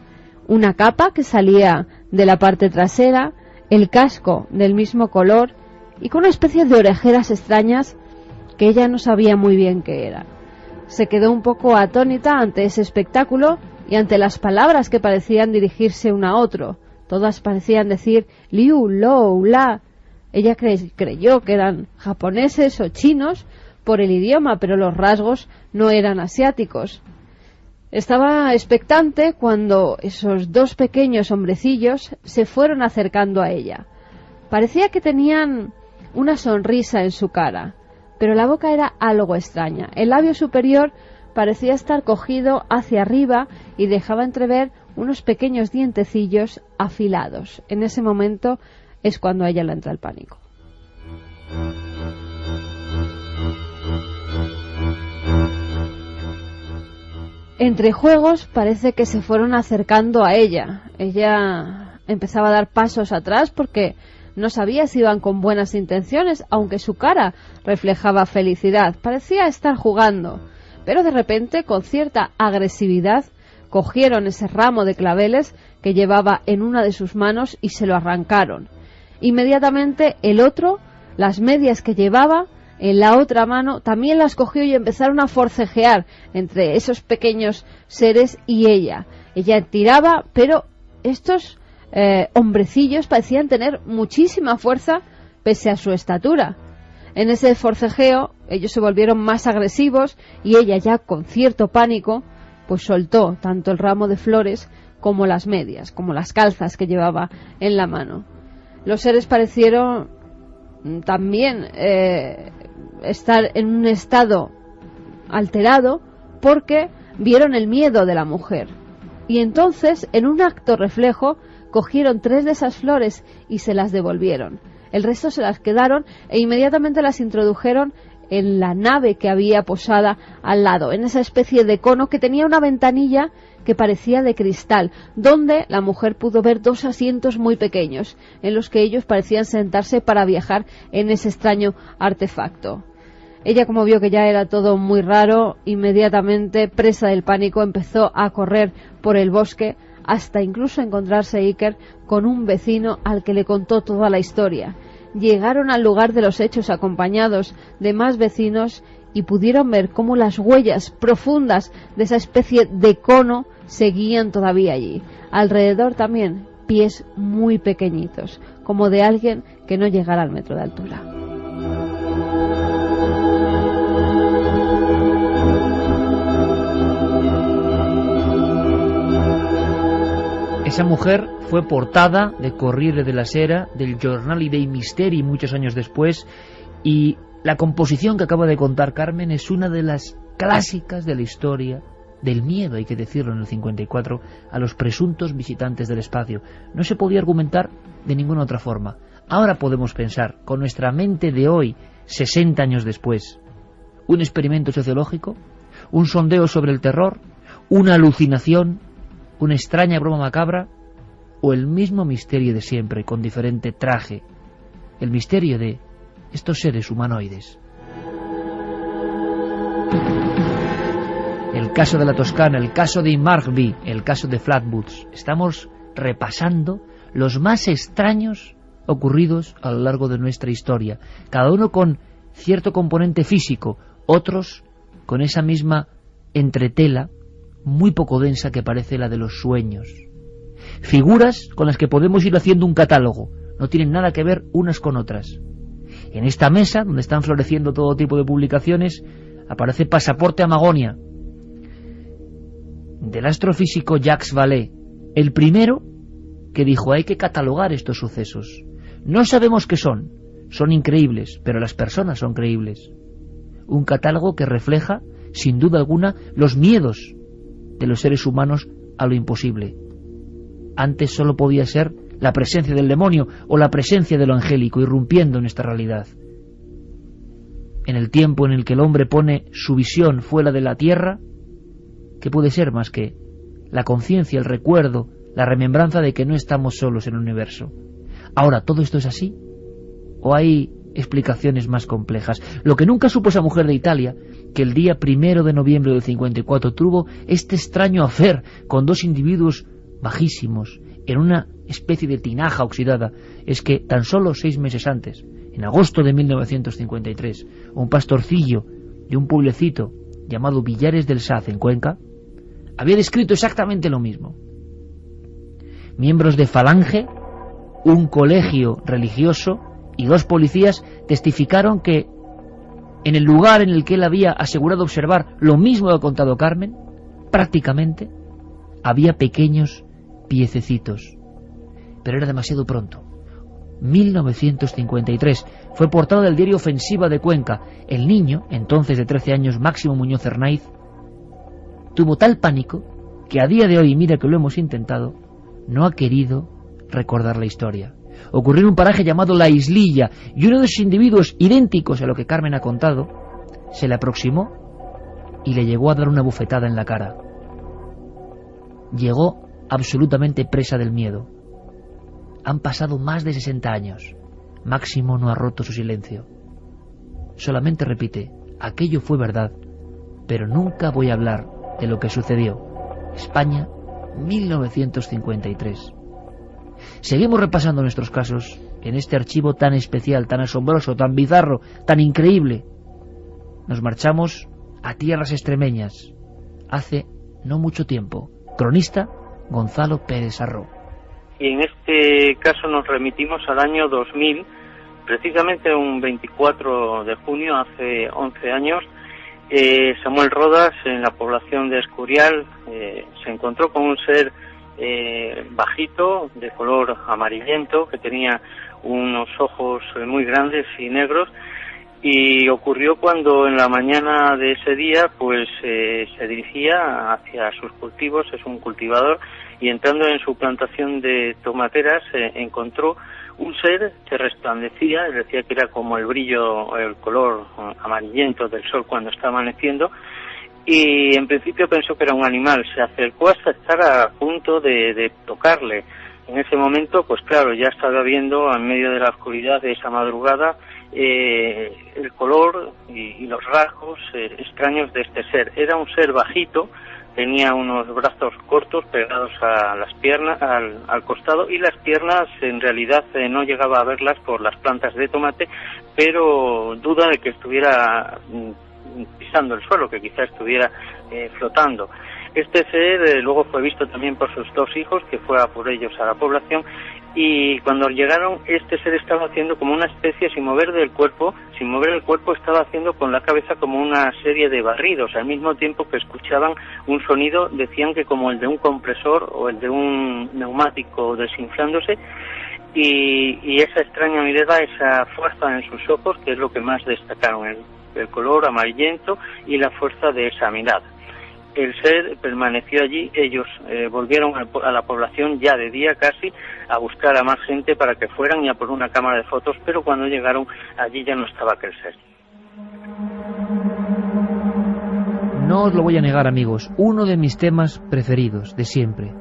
Speaker 4: una capa que salía de la parte trasera, el casco del mismo color y con una especie de orejeras extrañas que ella no sabía muy bien qué era. Se quedó un poco atónita ante ese espectáculo y ante las palabras que parecían dirigirse uno a otro. Todas parecían decir liu, lou, la. Ella creyó que eran japoneses o chinos por el idioma, pero los rasgos no eran asiáticos. Estaba expectante cuando esos 2 pequeños hombrecillos se fueron acercando a ella. Parecía que tenían una sonrisa en su cara, pero la boca era algo extraña. El labio superior parecía estar cogido hacia arriba y dejaba entrever unos pequeños dientecillos afilados. En ese momento es cuando a ella le entra el pánico. Entre juegos parece que se fueron acercando a ella. Ella empezaba a dar pasos atrás porque no sabía si iban con buenas intenciones, aunque su cara reflejaba felicidad. Parecía estar jugando, pero de repente, con cierta agresividad, cogieron ese ramo de claveles que llevaba en una de sus manos y se lo arrancaron. Inmediatamente el otro, las medias que llevaba en la otra mano, también las cogió y empezaron a forcejear entre esos pequeños seres y ella. Ella tiraba, pero estos hombrecillos parecían tener muchísima fuerza pese a su estatura. En ese forcejeo ellos se volvieron más agresivos y ella, ya con cierto pánico, pues soltó tanto el ramo de flores como las medias, como las calzas que llevaba en la mano. Los seres parecieron también estar en un estado alterado porque vieron el miedo de la mujer. Y entonces, en un acto reflejo, cogieron 3 de esas flores y se las devolvieron. El resto se las quedaron e inmediatamente las introdujeron en la nave que había posada al lado, en esa especie de cono que tenía una ventanilla que parecía de cristal, donde la mujer pudo ver 2 asientos muy pequeños, en los que ellos parecían sentarse para viajar en ese extraño artefacto. Ella, como vio que ya era todo muy raro, inmediatamente, presa del pánico, empezó a correr por el bosque hasta incluso encontrarse Iker con un vecino al que le contó toda la historia. Llegaron al lugar de los hechos acompañados de más vecinos y pudieron ver cómo las huellas profundas de esa especie de cono seguían todavía allí. Alrededor también pies muy pequeñitos, como de alguien que no llegara al metro de altura.
Speaker 1: Esa mujer fue portada de Corriere della Sera, del Giornale dei Misteri muchos años después, y la composición que acaba de contar Carmen es una de las clásicas de la historia del miedo, hay que decirlo, en el 54, a los presuntos visitantes del espacio. No se podía argumentar de ninguna otra forma. Ahora podemos pensar, con nuestra mente de hoy, 60 años después, un experimento sociológico, un sondeo sobre el terror, una alucinación, una extraña broma macabra, o el mismo misterio de siempre, con diferente traje, el misterio de estos seres humanoides. El caso de la Toscana, el caso de Inmarkby, el caso de Flatwoods. Estamos repasando los más extraños ocurridos a lo largo de nuestra historia, cada uno con cierto componente físico, otros con esa misma entretela muy poco densa que parece la de los sueños. Figuras con las que podemos ir haciendo un catálogo, no tienen nada que ver unas con otras. En esta mesa, donde están floreciendo todo tipo de publicaciones, aparece Pasaporte a Magonia, del astrofísico Jacques Vallée, el primero que dijo: hay que catalogar estos sucesos. No sabemos qué son increíbles, pero las personas son creíbles. Un catálogo que refleja, sin duda alguna, los miedos de los seres humanos a lo imposible. Antes solo podía ser la presencia del demonio o la presencia de lo angélico irrumpiendo en esta realidad. En el tiempo en el que el hombre pone su visión fuera de la tierra, ¿qué puede ser más que la conciencia, el recuerdo, la remembranza de que no estamos solos en el universo? Ahora, ¿todo esto es así? ¿O hay explicaciones más complejas? Lo que nunca supo esa mujer de Italia, que el día 1 de noviembre del 54 tuvo este extraño affair con 2 individuos bajísimos, en una especie de tinaja oxidada, es que tan solo 6 meses antes, en agosto de 1953, un pastorcillo de un pueblecito llamado Villares del Saz, en Cuenca, había descrito exactamente lo mismo. Miembros de Falange, un colegio religioso y 2 policías testificaron que en el lugar en el que él había asegurado observar lo mismo que ha contado Carmen, prácticamente había pequeños piececitos. Pero era demasiado pronto. 1953 fue portada del diario Ofensiva de Cuenca. El niño, entonces de 13 años, Máximo Muñoz Hernáiz, tuvo tal pánico que a día de hoy, mira que lo hemos intentado, no ha querido recordar la historia. Ocurrió en un paraje llamado La Islilla, y uno de esos individuos idénticos a lo que Carmen ha contado se le aproximó y le llegó a dar una bufetada en la cara. Llegó absolutamente presa del miedo. Han pasado más de 60 años. Máximo no ha roto su silencio. Solamente repite: aquello fue verdad, pero nunca voy a hablar de lo que sucedió. España, 1953. Seguimos repasando nuestros casos en este archivo tan especial, tan asombroso, tan bizarro, tan increíble. Nos marchamos a tierras extremeñas, hace no mucho tiempo. Cronista Gonzalo Pérez Arró.
Speaker 6: Y en este caso nos remitimos al año 2000, precisamente un 24 de junio, hace 11 años. Samuel Rodas, en la población de Escurial, se encontró con un ser bajito, de color amarillento, que tenía unos ojos muy grandes y negros, y ocurrió cuando en la mañana de ese día pues se dirigía hacia sus cultivos. Es un cultivador, y entrando en su plantación de tomateras encontró un ser que resplandecía, decía que era como el brillo, el color amarillento del sol cuando está amaneciendo, y en principio pensó que era un animal. Se acercó hasta estar a punto de tocarle. En ese momento, pues claro, ya estaba viendo en medio de la oscuridad de esa madrugada el color y los rasgos extraños de este ser. Era un ser bajito, tenía unos brazos cortos pegados a las piernas, al costado, y las piernas en realidad no llegaba a verlas por las plantas de tomate, pero duda de que estuviera pisando el suelo, que quizá estuviera flotando. Este ser luego fue visto también por sus dos hijos, que fue a por ellos a la población, y cuando llegaron, este ser estaba haciendo como una especie, sin mover el cuerpo, estaba haciendo con la cabeza como una serie de barridos, al mismo tiempo que escuchaban un sonido, decían que como el de un compresor o el de un neumático desinflándose, y esa extraña mirada, esa fuerza en sus ojos, que es lo que más destacaron, el color amarillento y la fuerza de esa mirada. El ser permaneció allí. Ellos volvieron a la población ya de día casi a buscar a más gente para que fueran y a por una cámara de fotos, pero cuando llegaron allí ya no estaba aquel ser.
Speaker 1: No os lo voy a negar, amigos, uno de mis temas preferidos de siempre,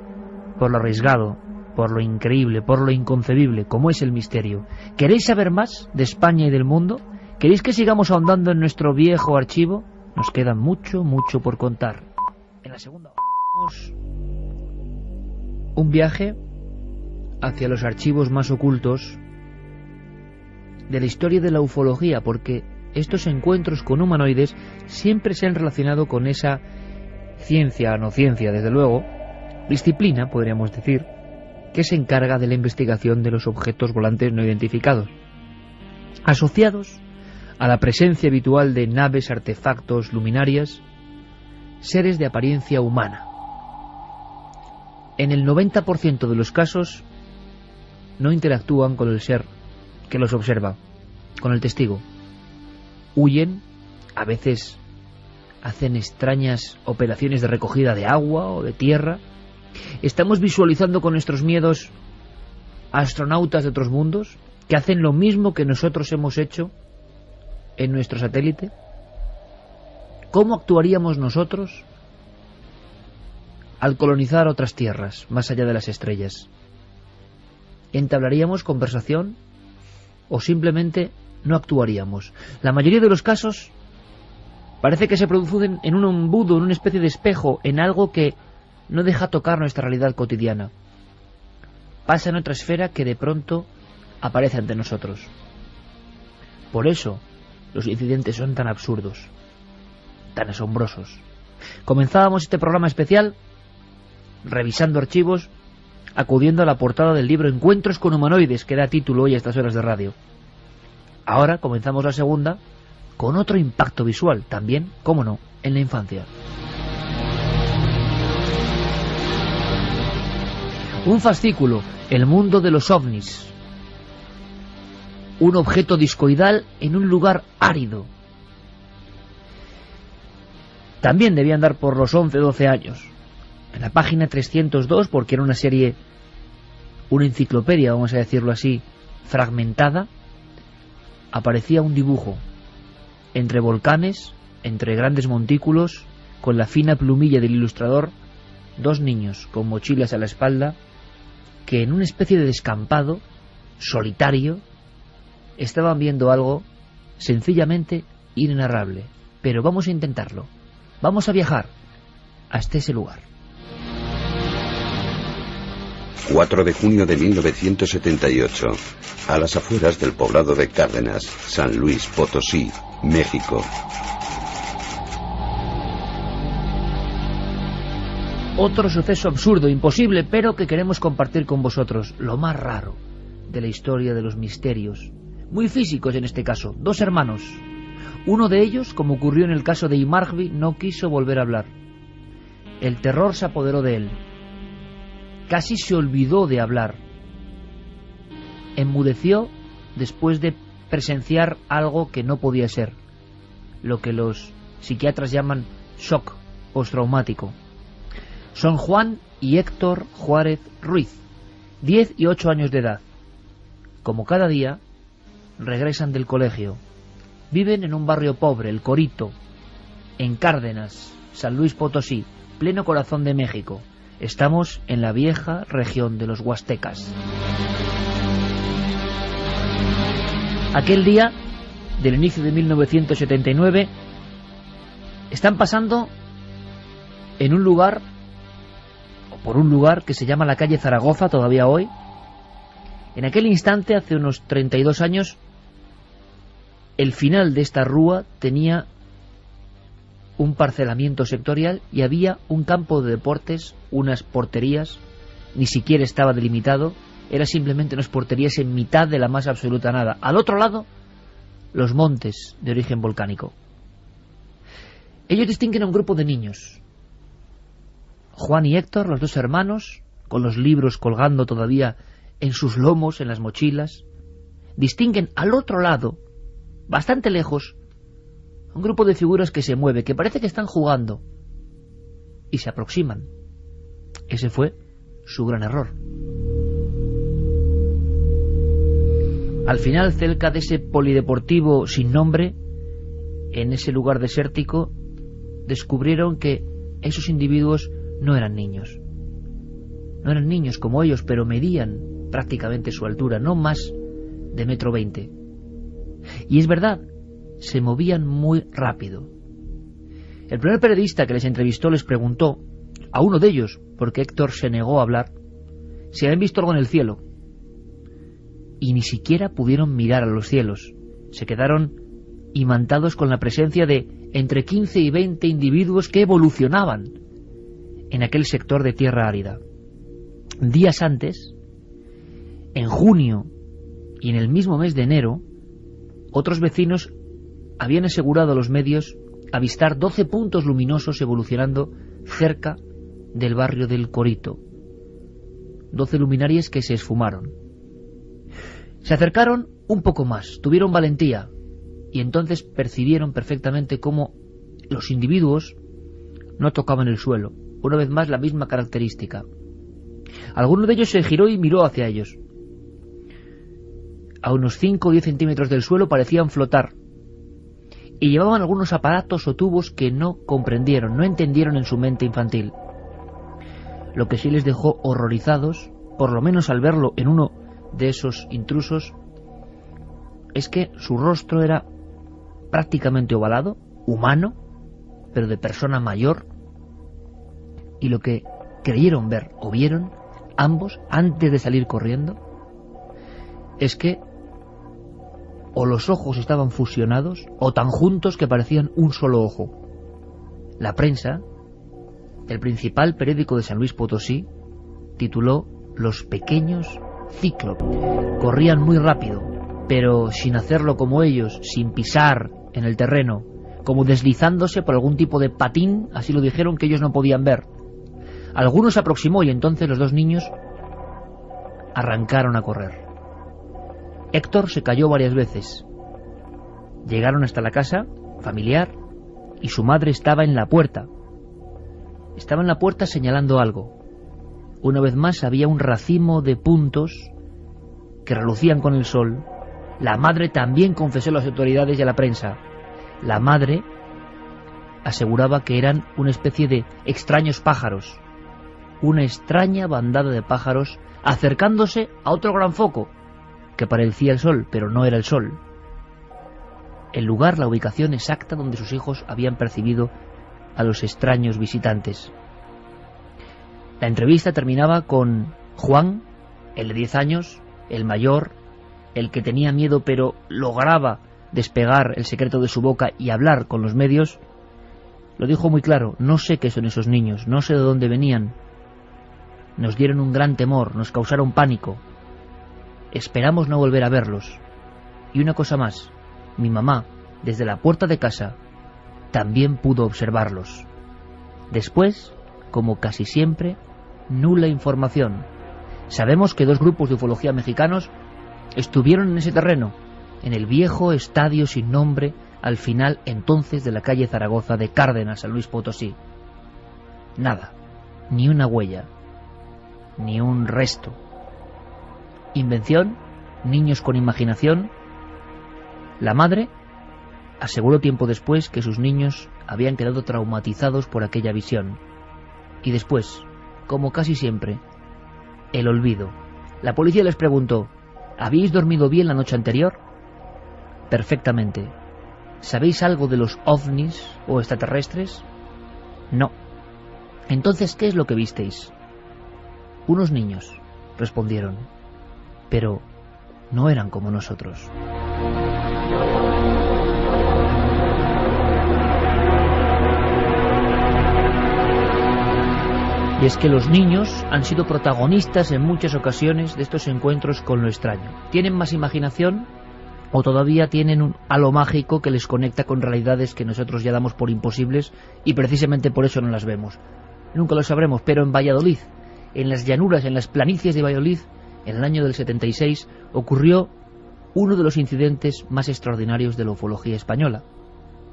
Speaker 1: por lo arriesgado, por lo increíble, por lo inconcebible, como es el misterio. ¿Queréis saber más de España y del mundo? ¿Queréis que sigamos ahondando en nuestro viejo archivo? Nos queda mucho, mucho por contar. En la segunda hora un viaje hacia los archivos más ocultos de la historia de la ufología, porque estos encuentros con humanoides siempre se han relacionado con esa ciencia, no ciencia, desde luego, disciplina, podríamos decir, que se encarga de la investigación de los objetos volantes no identificados, asociados a la presencia habitual de naves, artefactos, luminarias, seres de apariencia humana. En el 90% de los casos no interactúan con el ser que los observa, con el testigo. Huyen, a veces hacen extrañas operaciones de recogida de agua o de tierra. Estamos visualizando con nuestros miedos a astronautas de otros mundos que hacen lo mismo que nosotros hemos hecho en nuestro satélite. ¿Cómo actuaríamos nosotros al colonizar otras tierras más allá de las estrellas? ¿Entablaríamos conversación o simplemente no actuaríamos? La mayoría de los casos parece que se producen en un embudo, en una especie de espejo, en algo que no deja tocar nuestra realidad cotidiana. Pasa en otra esfera que de pronto aparece ante nosotros. Por eso los incidentes son tan absurdos, tan asombrosos. Comenzábamos este programa especial revisando archivos, acudiendo a la portada del libro Encuentros con humanoides, que da título hoy a estas horas de radio. Ahora comenzamos la segunda con otro impacto visual, también, cómo no, en la infancia. Un fascículo, El mundo de los ovnis. Un objeto discoidal en un lugar árido. También debía andar por los 11-12 años. En la página 302, porque era una serie, una enciclopedia, vamos a decirlo así, fragmentada, aparecía un dibujo entre volcanes, entre grandes montículos, con la fina plumilla del ilustrador, dos niños con mochilas a la espalda, que en una especie de descampado, solitario, estaban viendo algo sencillamente inenarrable. Pero vamos a intentarlo. Vamos a viajar hasta ese lugar.
Speaker 2: 4 de junio de 1978, a las afueras del poblado de Cárdenas, San Luis Potosí, México.
Speaker 1: Otro suceso absurdo, imposible, pero que queremos compartir con vosotros. Lo más raro de la historia de los misterios. Muy físicos en este caso. Dos hermanos. Uno de ellos, como ocurrió en el caso de Imargvi, no quiso volver a hablar. El terror se apoderó de él. Casi se olvidó de hablar. Enmudeció después de presenciar algo que no podía ser. Lo que los psiquiatras llaman shock postraumático. Son Juan y Héctor Juárez Ruiz, 10 y 8 años de edad. Como cada día, regresan del colegio. Viven en un barrio pobre, El Corito, en Cárdenas, San Luis Potosí, pleno corazón de México. Estamos en la vieja región de los Huastecas. Aquel día, del inicio de 1979, están pasando en un lugar, o por un lugar que se llama la calle Zaragoza todavía hoy. En aquel instante, hace unos 32 años, el final de esta rúa tenía un parcelamiento sectorial y había un campo de deportes, unas porterías, ni siquiera estaba delimitado, era simplemente unas porterías en mitad de la más absoluta nada. Al otro lado, los montes de origen volcánico. Ellos distinguen a un grupo de niños. Juan y Héctor, los dos hermanos, con los libros colgando todavía en sus lomos, en las mochilas. Distinguen al otro lado, bastante lejos, un grupo de figuras que se mueve, que parece que están jugando, y se aproximan. Ese fue su gran error. Al final, cerca de ese polideportivo sin nombre, en ese lugar desértico, descubrieron que esos individuos no eran niños. No eran niños como ellos, pero medían prácticamente su altura, no más de 1,20 m. Y es verdad, se movían muy rápido. El primer periodista que les entrevistó les preguntó a uno de ellos, porque Héctor se negó a hablar, si habían visto algo en el cielo. Y ni siquiera pudieron mirar a los cielos. Se quedaron imantados con la presencia de entre 15 y 20 individuos que evolucionaban en aquel sector de tierra árida. Días antes, en junio y en el mismo mes de enero, otros vecinos habían asegurado a los medios avistar 12 puntos luminosos evolucionando cerca del barrio del Corito. 12 luminarias que se esfumaron. Se acercaron un poco más, tuvieron valentía, y entonces percibieron perfectamente cómo los individuos no tocaban el suelo. Una vez más, la misma característica. Alguno de ellos se giró y miró hacia ellos. A unos 5 o 10 centímetros del suelo parecían flotar, y llevaban algunos aparatos o tubos que no comprendieron, no entendieron en su mente infantil. Lo que sí les dejó horrorizados, por lo menos al verlo en uno de esos intrusos, es que su rostro era prácticamente ovalado, humano, pero de persona mayor, y lo que creyeron ver o vieron ambos antes de salir corriendo es que o los ojos estaban fusionados o tan juntos que parecían un solo ojo. La prensa, el principal periódico de San Luis Potosí, tituló Los pequeños cíclopes. Corrían muy rápido, pero sin hacerlo como ellos, sin pisar en el terreno, como deslizándose por algún tipo de patín, así lo dijeron, que ellos no podían ver. Algunos se aproximó y entonces los dos niños arrancaron a correr. Héctor se cayó varias veces. Llegaron hasta la casa familiar y su madre estaba en la puerta. estaba en la puerta señalando algo. Una vez más había un racimo de puntos que relucían con el sol. La madre también confesó a las autoridades y a la prensa. La madre aseguraba que eran una especie de extraños pájaros, una extraña bandada de pájaros acercándose a otro gran foco que parecía el sol, pero no era el sol. El lugar, la ubicación exacta donde sus hijos habían percibido a los extraños visitantes. La entrevista terminaba con Juan, el de 10 años, el mayor, el que tenía miedo pero lograba despegar el secreto de su boca y hablar con los medios. Lo dijo muy claro: no sé qué son esos niños, no sé de dónde venían. Nos dieron un gran temor, nos causaron pánico. Esperamos no volver a verlos. Y una cosa más, mi mamá, desde la puerta de casa, también pudo observarlos. Después, como casi siempre, nula información. Sabemos que 2 grupos de ufología mexicanos estuvieron en ese terreno, en el viejo estadio sin nombre, al final entonces de la calle Zaragoza de Cárdenas, San Luis Potosí. Nada, ni una huella, ni un resto. Invención, niños con imaginación. La madre aseguró tiempo después que sus niños habían quedado traumatizados por aquella visión. Y después, como casi siempre, el olvido. La policía les preguntó: ¿habéis dormido bien la noche anterior? Perfectamente. ¿Sabéis algo de los ovnis o extraterrestres? No. Entonces, ¿qué es lo que visteis? Unos niños, respondieron, pero no eran como nosotros. Y es que los niños han sido protagonistas en muchas ocasiones de estos encuentros con lo extraño. ¿Tienen más imaginación o todavía tienen un halo mágico que les conecta con realidades que nosotros ya damos por imposibles y precisamente por eso no las vemos? Nunca lo sabremos, pero en Valladolid, en las llanuras, en las planicies de Valladolid, en el año del 76, ocurrió uno de los incidentes más extraordinarios de la ufología española.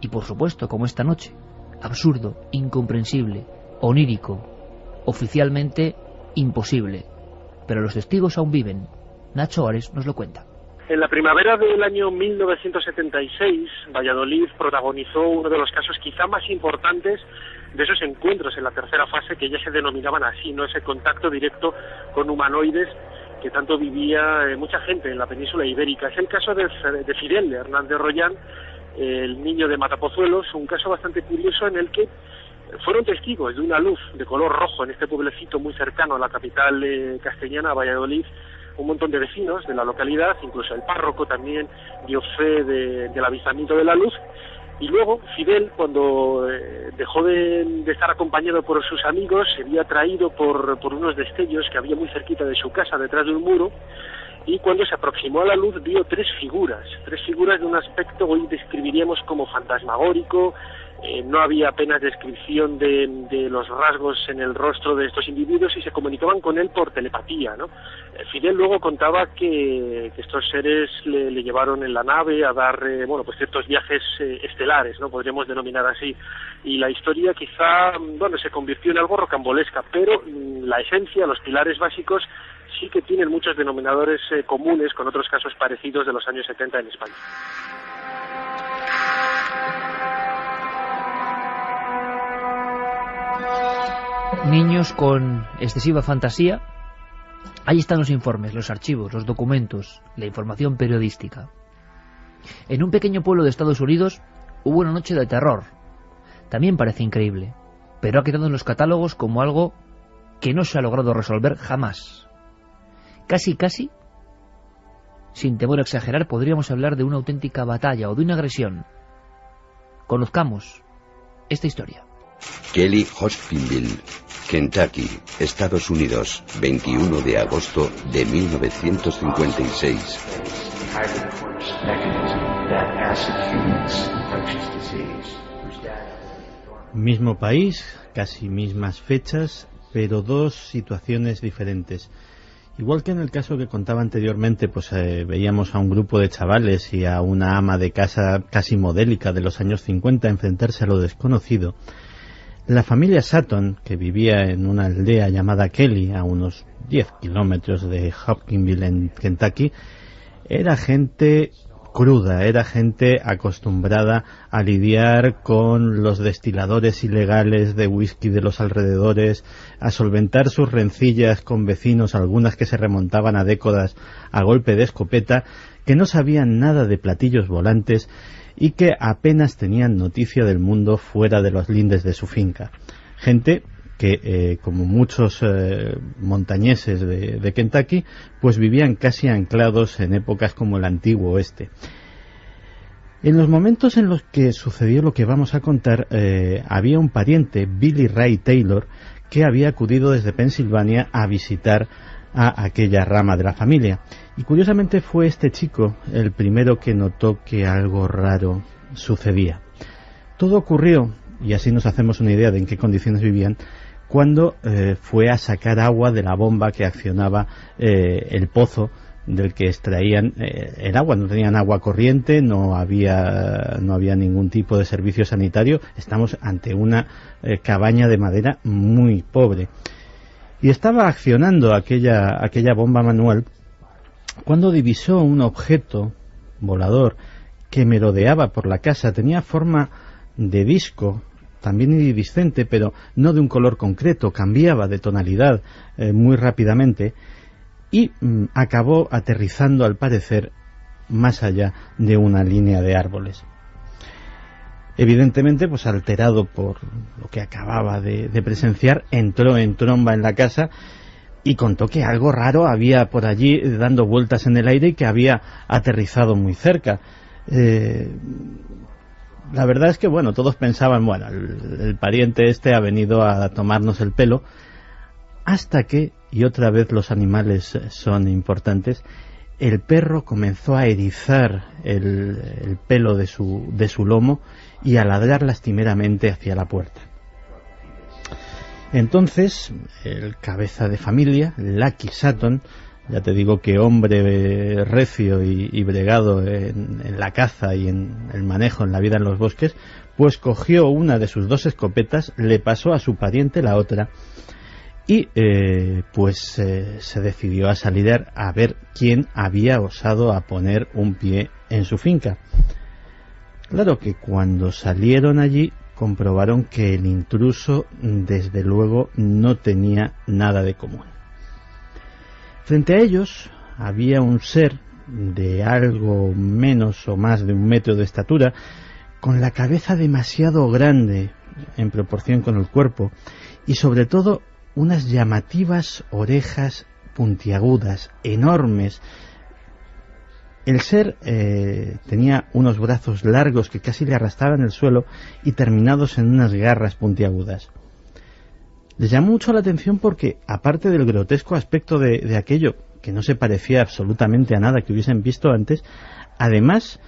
Speaker 1: Y por supuesto, como esta noche, absurdo, incomprensible, onírico, oficialmente imposible. Pero los testigos aún viven. Nacho Ares nos lo cuenta.
Speaker 7: En la primavera del año 1976, Valladolid protagonizó uno de los casos quizá más importantes de esos encuentros en la tercera fase, que ya se denominaban así, no ese contacto directo con humanoides que tanto vivía mucha gente en la península ibérica. Es el caso de Fidel Hernández Rollán, el niño de Matapozuelos, un caso bastante curioso en el que fueron testigos de una luz de color rojo en este pueblecito muy cercano a la capital castellana, Valladolid. Un montón de vecinos de la localidad, incluso el párroco también dio fe del avistamiento de la luz. Y luego Fidel, cuando dejó de estar acompañado por sus amigos, se vio atraído por unos destellos que había muy cerquita de su casa, detrás de un muro, y cuando se aproximó a la luz vio tres figuras de un aspecto hoy describiríamos como fantasmagórico. No había apenas descripción de los rasgos en el rostro de estos individuos y se comunicaban con él por telepatía, ¿no? Fidel luego contaba que estos seres le llevaron en la nave a dar pues ciertos viajes estelares, ¿no? Podríamos denominar así, y la historia quizá se convirtió en algo rocambolesca, pero la esencia, los pilares básicos sí que tienen muchos denominadores comunes con otros casos parecidos de los años 70 en España.
Speaker 1: Niños con excesiva fantasía. Ahí están los informes, los archivos, los documentos, la información periodística. En un pequeño pueblo de Estados Unidos hubo una noche de terror. También parece increíble, pero ha quedado en los catálogos como algo que no se ha logrado resolver jamás. Casi, sin temor a exagerar, podríamos hablar de una auténtica batalla o de una agresión. Conozcamos esta historia.
Speaker 2: Kelly Hospinville, Kentucky, Estados Unidos, 21 de agosto de 1956.
Speaker 3: Mismo país, casi mismas fechas, pero dos situaciones diferentes. Igual que en el caso que contaba anteriormente, pues veíamos a un grupo de chavales y a una ama de casa casi modélica de los años 50 enfrentarse a lo desconocido. La familia Sutton, que vivía en una aldea llamada Kelly, a unos 10 kilómetros de Hopkinsville, en Kentucky, era gente cruda, era gente acostumbrada a lidiar con los destiladores ilegales de whisky de los alrededores, a solventar sus rencillas con vecinos, algunas que se remontaban a décadas a golpe de escopeta, que no sabían nada de platillos volantes y que apenas tenían noticia del mundo fuera de los lindes de su finca. Gente que, como muchos montañeses de Kentucky, pues vivían casi anclados en épocas como el antiguo oeste. En los momentos en los que sucedió lo que vamos a contar, había un pariente, Billy Ray Taylor, que había acudido desde Pensilvania a visitar a aquella rama de la familia. Y curiosamente fue este chico el primero que notó que algo raro sucedía. Todo ocurrió, y así nos hacemos una idea de en qué condiciones vivían, cuando fue a sacar agua de la bomba que accionaba el pozo del que extraían el agua. No tenían agua corriente, no había ningún tipo de servicio sanitario. Estamos ante una cabaña de madera muy pobre. Y estaba accionando aquella bomba manual cuando divisó un objeto volador que merodeaba por la casa. Tenía forma de disco, también iridiscente, pero no de un color concreto, cambiaba de tonalidad muy rápidamente y acabó aterrizando, al parecer, más allá de una línea de árboles. Evidentemente, pues alterado por lo que acababa de presenciar, entró en tromba en la casa y contó que algo raro había por allí dando vueltas en el aire y que había aterrizado muy cerca. La verdad es que, bueno, todos pensaban, bueno, el pariente este ha venido a tomarnos el pelo, hasta que, y otra vez los animales son importantes, el perro comenzó a erizar el pelo de su lomo y a ladrar lastimeramente hacia la puerta. Entonces, el cabeza de familia, Lucky Sutton, ya te digo que hombre recio y bregado en la caza y en el manejo, en la vida en los bosques, pues cogió una de sus 2 escopetas, le pasó a su pariente la otra y se decidió a salir a ver quién había osado a poner un pie en su finca. Claro que cuando salieron allí comprobaron que el intruso desde luego no tenía nada de común. Frente a ellos había un ser de algo menos o más de 1 metro de estatura, con la cabeza demasiado grande en proporción con el cuerpo y sobre todo unas llamativas orejas puntiagudas, enormes. El ser tenía unos brazos largos que casi le arrastraban el suelo y terminados en unas garras puntiagudas. Les llamó mucho la atención porque, aparte del grotesco aspecto de aquello, que no se parecía absolutamente a nada que hubiesen visto antes, además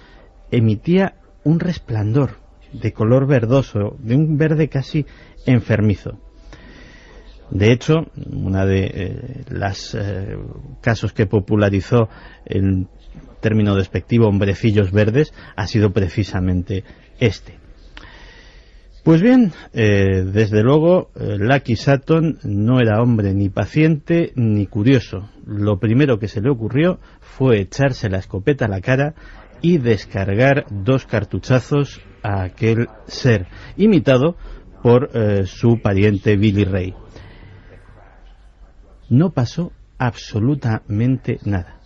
Speaker 3: emitía un resplandor de color verdoso, de un verde casi enfermizo. De hecho, una de las casos que popularizó el término despectivo hombrecillos verdes ha sido precisamente este. Pues bien, desde luego, Lucky Sutton no era hombre ni paciente ni curioso. Lo primero que se le ocurrió fue echarse la escopeta a la cara y descargar 2 cartuchazos a aquel ser, imitado por su pariente Billy Ray. No pasó absolutamente nada.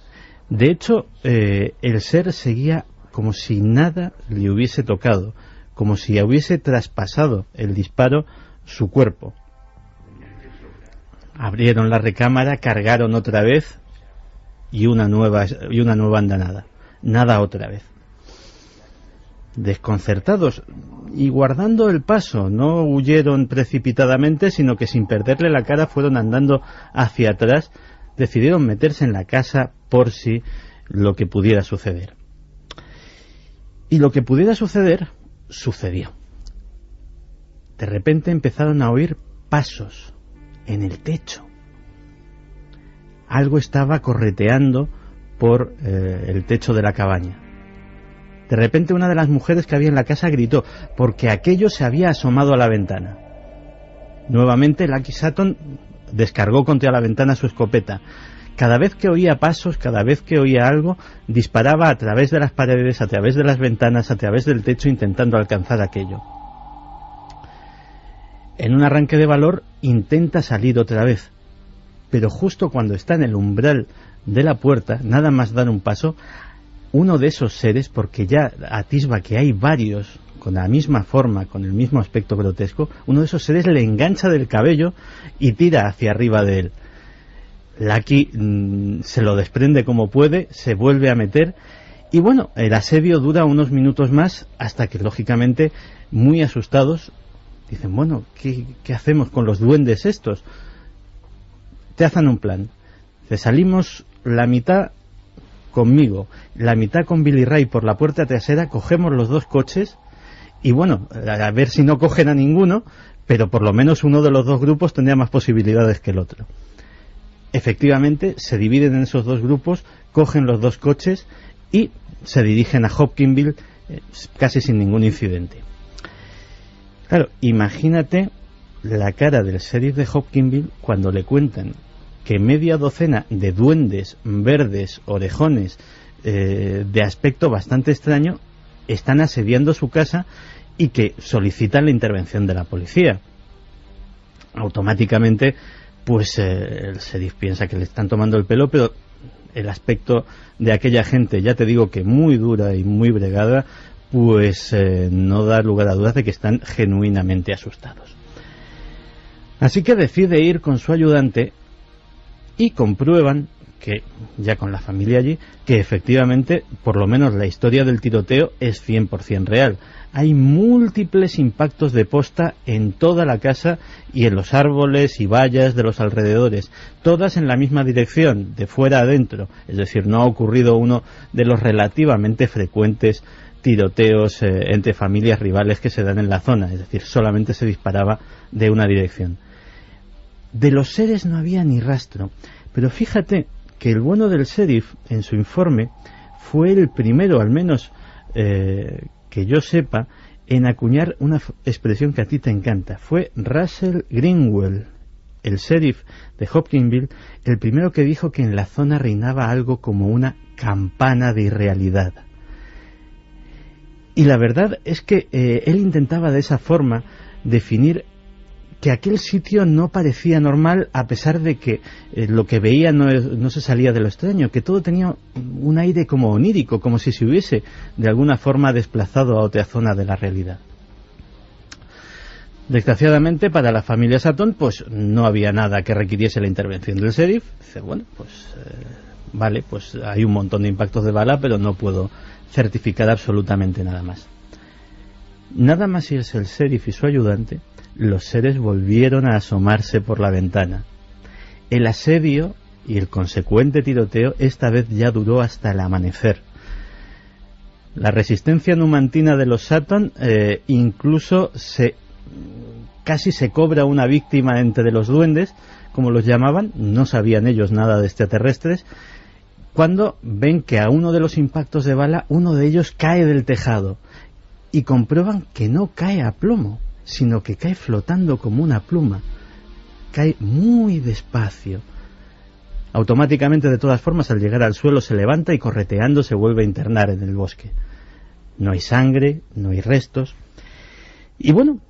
Speaker 3: De hecho, el ser seguía como si nada le hubiese tocado, como si hubiese traspasado el disparo su cuerpo. Abrieron la recámara, cargaron otra vez y una nueva andanada. Nada otra vez. Desconcertados y guardando el paso, no huyeron precipitadamente, sino que sin perderle la cara fueron andando hacia atrás. Decidieron meterse en la casa por si lo que pudiera suceder. Y lo que pudiera suceder, sucedió. De repente empezaron a oír pasos en el techo. Algo estaba correteando por el techo de la cabaña. De repente una de las mujeres que había en la casa gritó, porque aquello se había asomado a la ventana. Nuevamente Lucky Sutton descargó contra la ventana su escopeta. Cada vez que oía pasos, cada vez que oía algo, disparaba a través de las paredes, a través de las ventanas, a través del techo, intentando alcanzar aquello. En un arranque de valor intenta salir otra vez, pero justo cuando está en el umbral de la puerta, nada más dar un paso, uno de esos seres, porque ya atisba que hay varios con la misma forma, con el mismo aspecto grotesco, uno de esos seres le engancha del cabello y tira hacia arriba de él. Lucky se lo desprende como puede, se vuelve a meter y bueno, el asedio dura unos minutos más hasta que lógicamente, muy asustados, dicen, bueno, ¿qué hacemos con los duendes estos? Te hacen un plan. Te salimos la mitad conmigo, la mitad con Billy Ray por la puerta trasera, cogemos los dos coches y bueno, a ver si no cogen a ninguno, pero por lo menos uno de los dos grupos tendría más posibilidades que el otro. Efectivamente, se dividen en esos dos grupos, cogen los dos coches y se dirigen a Hopkinsville casi sin ningún incidente. Claro, imagínate la cara del sheriff de Hopkinsville cuando le cuentan que media docena de duendes verdes, orejones, de aspecto bastante extraño, están asediando su casa y que solicitan la intervención de la policía. Automáticamente, pues el sheriff piensa que le están tomando el pelo, pero el aspecto de aquella gente, ya te digo que muy dura y muy bregada, pues no da lugar a dudas de que están genuinamente asustados. Así que decide ir con su ayudante y comprueban que, ya con la familia allí, que efectivamente, por lo menos la historia del tiroteo es 100% real. Hay múltiples impactos de posta en toda la casa y en los árboles y vallas de los alrededores, todas en la misma dirección, de fuera a adentro. Es decir, no ha ocurrido uno de los relativamente frecuentes tiroteos entre familias rivales que se dan en la zona, es decir, solamente se disparaba de una dirección. De los seres no había ni rastro, pero fíjate que el bueno del sheriff en su informe fue el primero, al menos que yo sepa, en acuñar una expresión que a ti te encanta. Fue Russell Greenwell, el sheriff de Hopkinsville, el primero que dijo que en la zona reinaba algo como una campana de irrealidad. Y la verdad es que él intentaba de esa forma definir que aquel sitio no parecía normal, a pesar de que lo que veía no se salía de lo extraño, que todo tenía un aire como onírico, como si se hubiese de alguna forma desplazado a otra zona de la realidad. Desgraciadamente para la familia Sutton, pues no había nada que requiriese la intervención del sheriff. Dice, bueno, pues vale, pues hay un montón de impactos de bala, pero no puedo certificar absolutamente nada más. Nada más irse el sheriff y su ayudante, los seres volvieron a asomarse por la ventana. El asedio y el consecuente tiroteo esta vez ya duró hasta el amanecer. La resistencia numantina de los Sutton incluso casi se cobra una víctima entre los duendes, como los llamaban, no sabían ellos nada de extraterrestres, cuando ven que a uno de los impactos de bala uno de ellos cae del tejado y comprueban que no cae a plomo, sino que cae flotando como una pluma, cae muy despacio. Automáticamente, de todas formas, al llegar al suelo se levanta y correteando se vuelve a internar en el bosque. No hay sangre, no hay restos. Y bueno,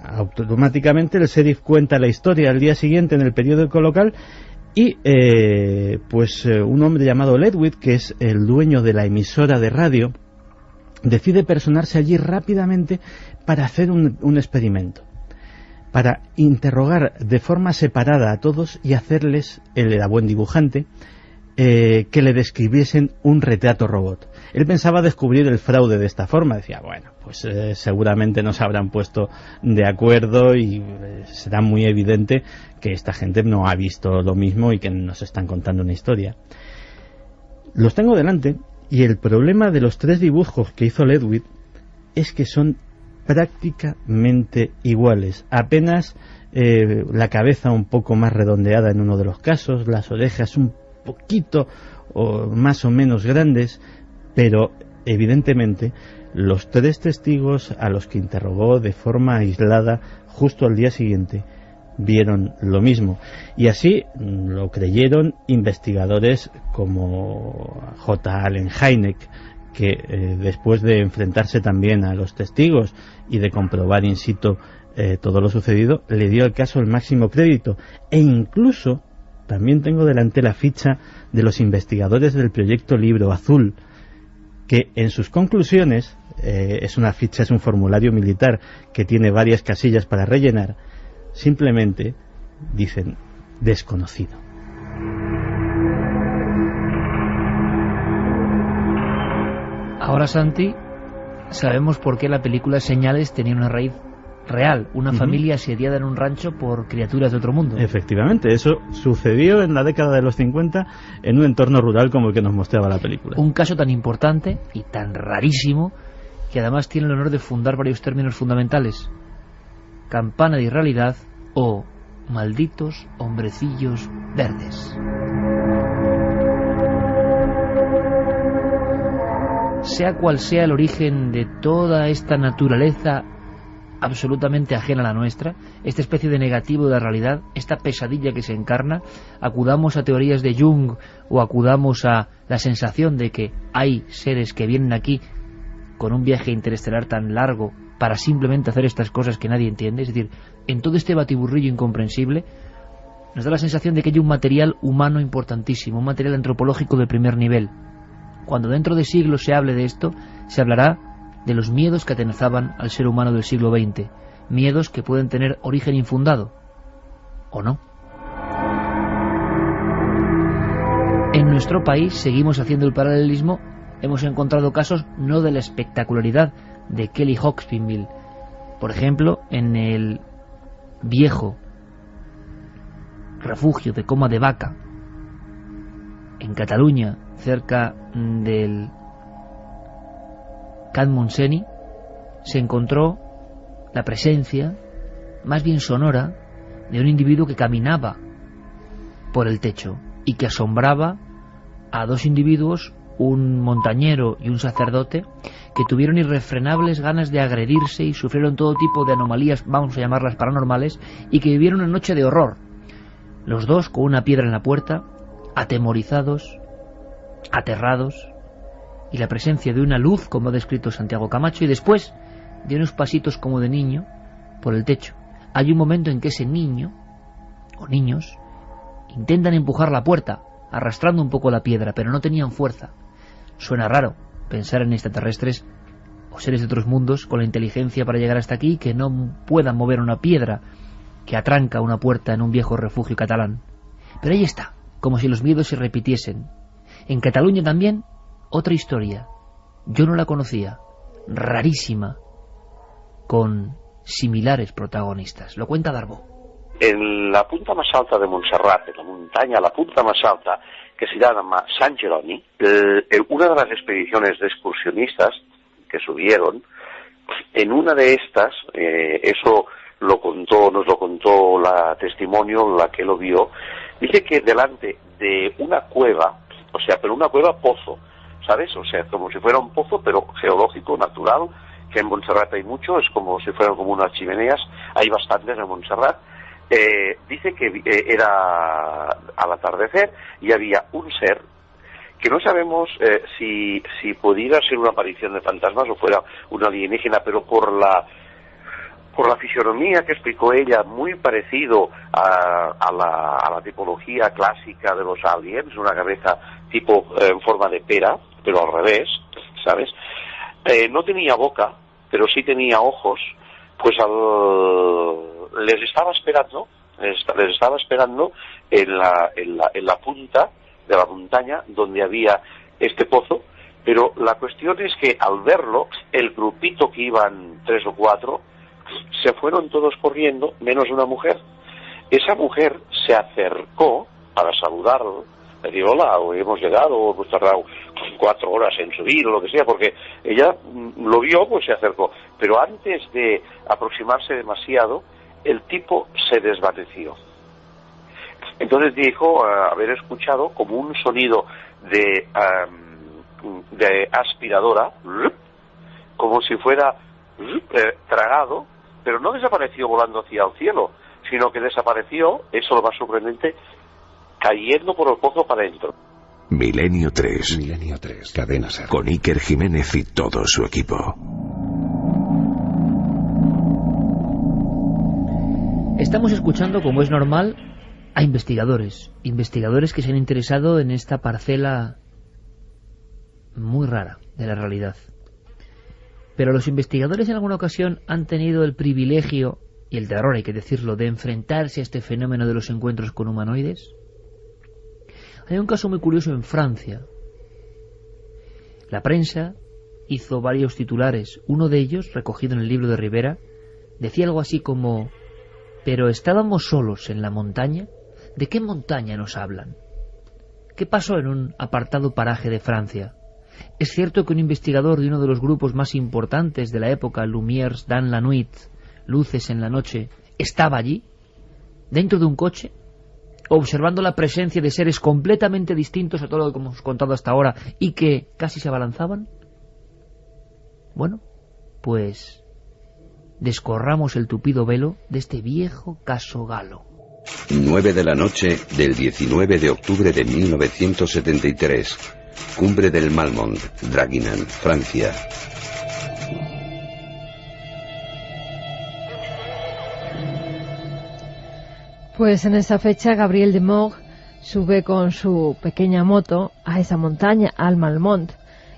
Speaker 3: automáticamente el sheriff cuenta la historia al día siguiente en el periódico local y un hombre llamado Ledwith, que es el dueño de la emisora de radio, decide personarse allí rápidamente para hacer un experimento, para interrogar de forma separada a todos y hacerles, él era buen dibujante, que le describiesen un retrato robot. Él pensaba descubrir el fraude de esta forma, decía, bueno, pues seguramente nos habrán puesto de acuerdo y será muy evidente que esta gente no ha visto lo mismo y que nos están contando una historia. Los tengo delante y el problema de los 3 dibujos que hizo Ledwith es que son prácticamente iguales, apenas la cabeza un poco más redondeada en uno de los casos, las orejas un poquito o más o menos grandes, pero evidentemente, los 3 testigos a los que interrogó de forma aislada justo al día siguiente vieron lo mismo, y así lo creyeron investigadores como J. Allen Hynek, que después de enfrentarse también a los testigos y de comprobar in situ todo lo sucedido, le dio al caso el máximo crédito. E incluso también tengo delante la ficha de los investigadores del proyecto Libro Azul, que en sus conclusiones, es una ficha, es un formulario militar que tiene varias casillas para rellenar, simplemente dicen desconocido.
Speaker 1: Ahora, Santi, sabemos por qué la película Señales tenía una raíz real, una familia asediada en un rancho por criaturas de otro mundo.
Speaker 3: Efectivamente, eso sucedió en la década de los 50 en un entorno rural como el que nos mostraba la película.
Speaker 1: Un caso tan importante y tan rarísimo que además tiene el honor de fundar varios términos fundamentales: campana de irrealidad o malditos hombrecillos verdes. Sea cual sea el origen de toda esta naturaleza absolutamente ajena a la nuestra, esta especie de negativo de la realidad, esta pesadilla que se encarna, acudamos a teorías de Jung o acudamos a la sensación de que hay seres que vienen aquí con un viaje interestelar tan largo para simplemente hacer estas cosas que nadie entiende. Es decir, en todo este batiburrillo incomprensible nos da la sensación de que hay un material humano importantísimo, un material antropológico de primer nivel. Cuando dentro de siglos se hable de esto, se hablará de los miedos que atenazaban al ser humano del siglo XX, miedos que pueden tener origen infundado, ¿o no? En nuestro país seguimos haciendo el paralelismo. Hemos encontrado casos no de la espectacularidad de Kelly Hawkinsville, por ejemplo, en el viejo refugio de Coma de Vaca, en Cataluña, cerca del Can Montseny, se encontró la presencia, más bien sonora, de un individuo que caminaba por el techo y que asombraba a 2 individuos, un montañero y un sacerdote, que tuvieron irrefrenables ganas de agredirse y sufrieron todo tipo de anomalías, vamos a llamarlas paranormales, y que vivieron una noche de horror. Los 2 con una piedra en la puerta, atemorizados, aterrados, y la presencia de una luz, como ha descrito Santiago Camacho, y después de unos pasitos como de niño por el techo. Hay un momento en que ese niño, o niños, intentan empujar la puerta, arrastrando un poco la piedra, pero no tenían fuerza. Suena raro pensar en extraterrestres o seres de otros mundos con la inteligencia para llegar hasta aquí, que no puedan mover una piedra que atranca una puerta en un viejo refugio catalán. Pero ahí está, como si los miedos se repitiesen. En Cataluña también, otra historia. Yo no la conocía, rarísima, con similares protagonistas. Lo cuenta Darbo.
Speaker 8: En la punta más alta de Montserrat, en la montaña, la punta más alta, que se llama San Jeroni, una de las expediciones de excursionistas que subieron, en una de estas, eso nos lo contó la testimonio, la que lo vio, dice que delante de una cueva, o sea, pero una cueva pozo, ¿sabes? O sea, como si fuera un pozo, pero geológico, natural, que en Montserrat hay mucho, es como si fueran como unas chimeneas, hay bastantes en Montserrat. Dice que era al atardecer y había un ser que no sabemos si pudiera ser una aparición de fantasmas o fuera un alienígena, pero por la fisionomía que explicó ella, muy parecido a la tipología clásica de los aliens, una cabeza tipo en forma de pera, pero al revés, ¿sabes? No tenía boca, pero sí tenía ojos, pues les estaba esperando en la punta de la montaña donde había este pozo, pero la cuestión es que al verlo, el grupito que iban 3 o 4, se fueron todos corriendo, menos una mujer. Esa mujer se acercó para saludarlo, le dijo: hola, hemos llegado, hemos tardado 4 horas en subir o lo que sea, porque ella lo vio, pues se acercó. Pero antes de aproximarse demasiado, el tipo se desvaneció. Entonces dijo haber escuchado como un sonido de de aspiradora, como si fuera tragado, pero no desapareció volando hacia el cielo, sino que desapareció, eso es lo más sorprendente, cayendo por el pozo para adentro.
Speaker 2: Milenio 3. Cadena Ser. Con Iker Jiménez y todo su equipo.
Speaker 1: Estamos escuchando, como es normal, a investigadores que se han interesado en esta parcela muy rara de la realidad. Pero los investigadores en alguna ocasión han tenido el privilegio, y el terror, hay que decirlo, de enfrentarse a este fenómeno de los encuentros con humanoides. Hay un caso muy curioso en Francia. La prensa hizo varios titulares. Uno de ellos, recogido en el libro de Rivera, decía algo así como: ¿pero estábamos solos en la montaña? ¿De qué montaña nos hablan? ¿Qué pasó en un apartado paraje de Francia? Es cierto que un investigador de uno de los grupos más importantes de la época, Lumières dans la nuit, Luces en la noche, estaba allí, dentro de un coche, observando la presencia de seres completamente distintos a todo lo que hemos contado hasta ahora y que casi se abalanzaban. Bueno, pues descorramos el tupido velo de este viejo caso galo.
Speaker 2: 9 de la noche del 19 de octubre de 1973. Cumbre del Malmont, Draguignan, Francia.
Speaker 4: Pues en esa fecha Gabriel de Moog sube con su pequeña moto a esa montaña, al Malmont.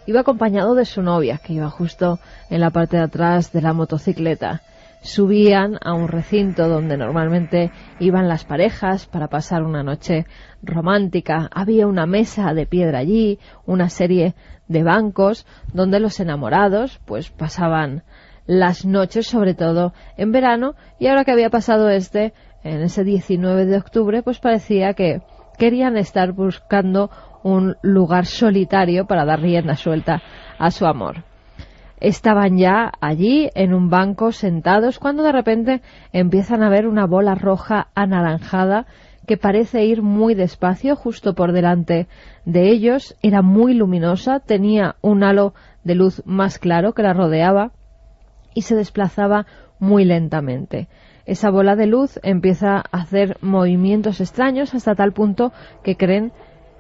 Speaker 4: Iba acompañado de su novia, que iba justo en la parte de atrás de la motocicleta. Subían a un recinto donde normalmente iban las parejas para pasar una noche romántica. Había una mesa de piedra allí, una serie de bancos donde los enamorados pues pasaban las noches, sobre todo en verano, y ahora que había pasado en ese 19 de octubre, pues parecía que querían estar buscando un lugar solitario para dar rienda suelta a su amor. Estaban ya allí en un banco sentados cuando de repente empiezan a ver una bola roja anaranjada que parece ir muy despacio justo por delante de ellos. Era muy luminosa, tenía un halo de luz más claro que la rodeaba y se desplazaba muy lentamente. Esa bola de luz empieza a hacer movimientos extraños hasta tal punto que creen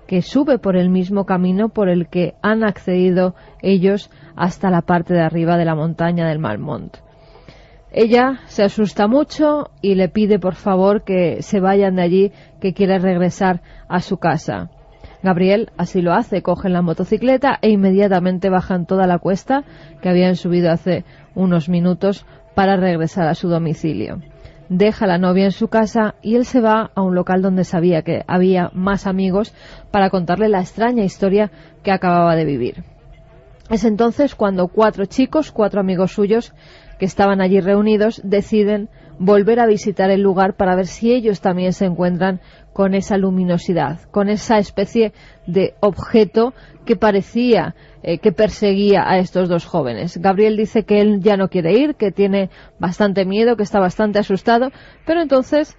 Speaker 4: que sube por el mismo camino por el que han accedido ellos hasta la parte de arriba de la montaña del Malmont. Ella se asusta mucho y le pide por favor que se vayan de allí, que quiere regresar a su casa. Gabriel así lo hace, cogen la motocicleta e inmediatamente bajan toda la cuesta que habían subido hace unos minutos para regresar a su domicilio. Deja a la novia en su casa y él se va a un local donde sabía que había más amigos para contarle la extraña historia que acababa de vivir. Es entonces cuando 4 chicos, 4 amigos suyos que estaban allí reunidos, deciden volver a visitar el lugar para ver si ellos también se encuentran con esa luminosidad, con esa especie de objeto que parecía que perseguía a estos 2 jóvenes. Gabriel dice que él ya no quiere ir, que tiene bastante miedo, que está bastante asustado, pero entonces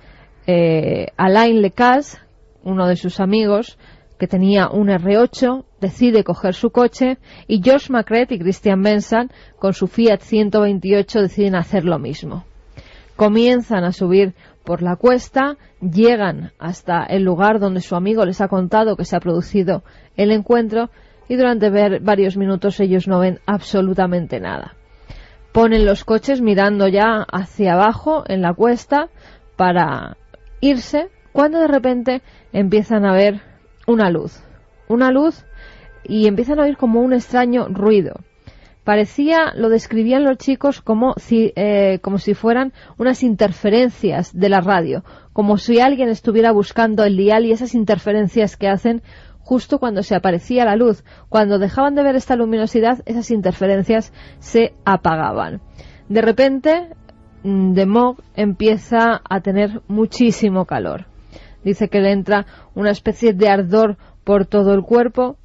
Speaker 4: Alain Lecas, uno de sus amigos, que tenía un R8, decide coger su coche, y George Macret y Christian Benson, con su Fiat 128, deciden hacer lo mismo. Comienzan a subir por la cuesta, llegan hasta el lugar donde su amigo les ha contado que se ha producido el encuentro, y durante varios minutos ellos no ven absolutamente nada. Ponen los coches mirando ya hacia abajo en la cuesta para irse, cuando de repente empiezan a ver una luz, y empiezan a oír como un extraño ruido. Parecía, lo describían los chicos como si fueran unas interferencias de la radio, como si alguien estuviera buscando el dial, y esas interferencias que hacen justo cuando se aparecía la luz. Cuando dejaban de ver esta luminosidad, esas interferencias se apagaban. De repente, de Moog empieza a tener muchísimo calor. Dice que le entra una especie de ardor por todo el cuerpo,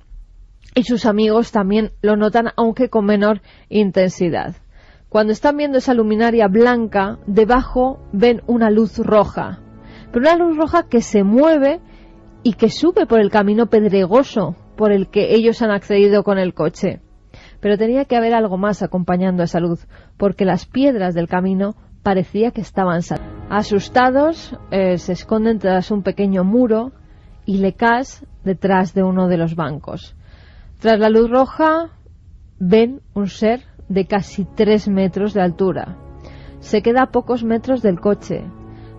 Speaker 4: y sus amigos también lo notan, aunque con menor intensidad. Cuando están viendo esa luminaria blanca, debajo ven una luz roja, pero una luz roja que se mueve y que sube por el camino pedregoso
Speaker 9: por el que ellos han accedido con el coche. Pero tenía que haber algo más acompañando esa luz, porque las piedras del camino parecía que estaban saltando. Asustados, se esconden tras un pequeño muro y Lecas detrás de uno de los bancos. Tras la luz roja, ven un ser de casi 3 metros de altura. Se queda a pocos metros del coche.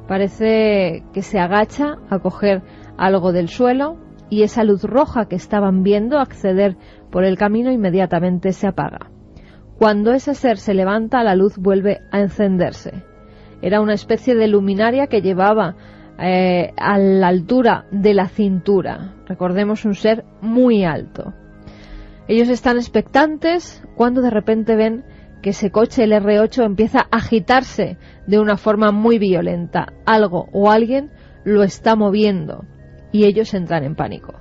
Speaker 9: Parece que se agacha a coger algo del suelo y esa luz roja que estaban viendo acceder por el camino inmediatamente se apaga. Cuando ese ser se levanta, la luz vuelve a encenderse. Era una especie de luminaria que llevaba a la altura de la cintura. Recordemos, un ser muy alto. Ellos están expectantes cuando de repente ven que ese coche, el R8, empieza a agitarse de una forma muy violenta. Algo o alguien lo está moviendo y ellos entran en pánico.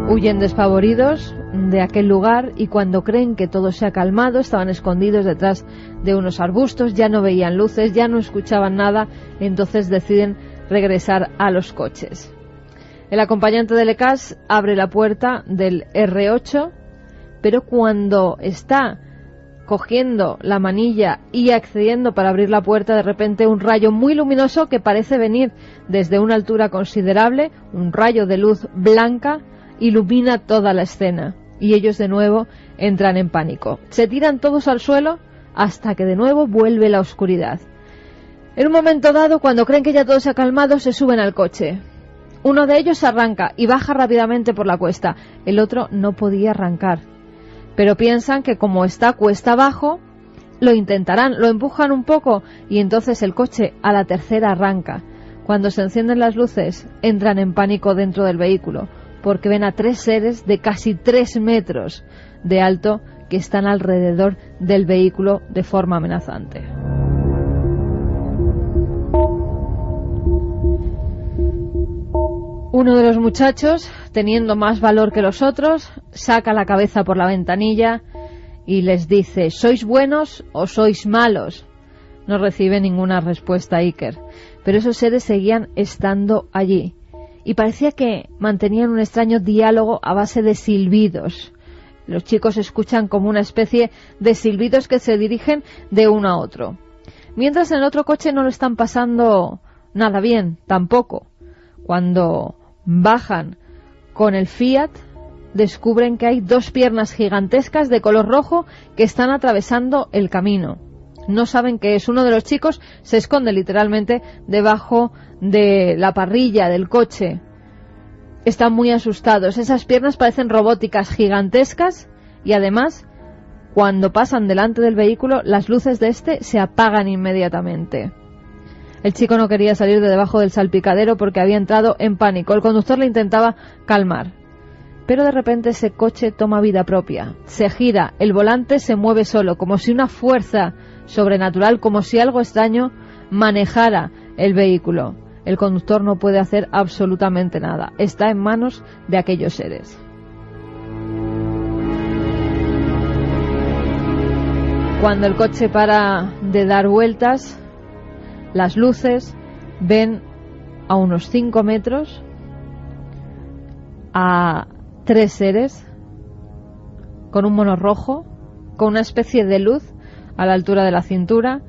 Speaker 9: Huyen despavoridos de aquel lugar y cuando creen que todo se ha calmado, estaban escondidos detrás de unos arbustos, ya no veían luces, ya no escuchaban nada, entonces deciden regresar a los coches. El acompañante de Lecas abre la puerta del R8, pero cuando está cogiendo la manilla y accediendo para abrir la puerta, de repente un rayo muy luminoso que parece venir desde una altura considerable, un rayo de luz blanca, ilumina toda la escena y ellos de nuevo entran en pánico. Se tiran todos al suelo hasta que de nuevo vuelve la oscuridad. En un momento dado, cuando creen que ya todo se ha calmado, se suben al coche. Uno de ellos arranca y baja rápidamente por la cuesta. El otro no podía arrancar, pero piensan que como está cuesta abajo, lo intentarán, lo empujan un poco y entonces el coche a la tercera arranca. Cuando se encienden las luces, entran en pánico dentro del vehículo, porque ven a 3 seres de casi 3 metros de alto que están alrededor del vehículo de forma amenazante. Uno de los muchachos, teniendo más valor que los otros, saca la cabeza por la ventanilla y les dice: ¿sois buenos o sois malos? No recibe ninguna respuesta Iker, pero esos seres seguían estando allí. Y parecía que mantenían un extraño diálogo a base de silbidos. Los chicos escuchan como una especie de silbidos que se dirigen de uno a otro. Mientras en el otro coche no lo están pasando nada bien, tampoco. Cuando bajan con el Fiat, descubren que hay 2 piernas gigantescas de color rojo que están atravesando el camino. No saben qué es. Uno de los chicos se esconde literalmente debajo de la parrilla del coche. Están muy asustados. Esas piernas parecen robóticas, gigantescas, y además, cuando pasan delante del vehículo, las luces de este se apagan inmediatamente. El chico no quería salir de debajo del salpicadero porque había entrado en pánico. El conductor le intentaba calmar. Pero de repente ese coche toma vida propia. Se gira, el volante se mueve solo, como si una fuerza sobrenatural, como si algo extraño manejara el vehículo. El conductor no puede hacer absolutamente nada. Está en manos de aquellos seres. Cuando el coche para de dar vueltas, las luces ven a unos 5 metros a 3 seres con un mono rojo, con una especie de luz a la altura de la cintura,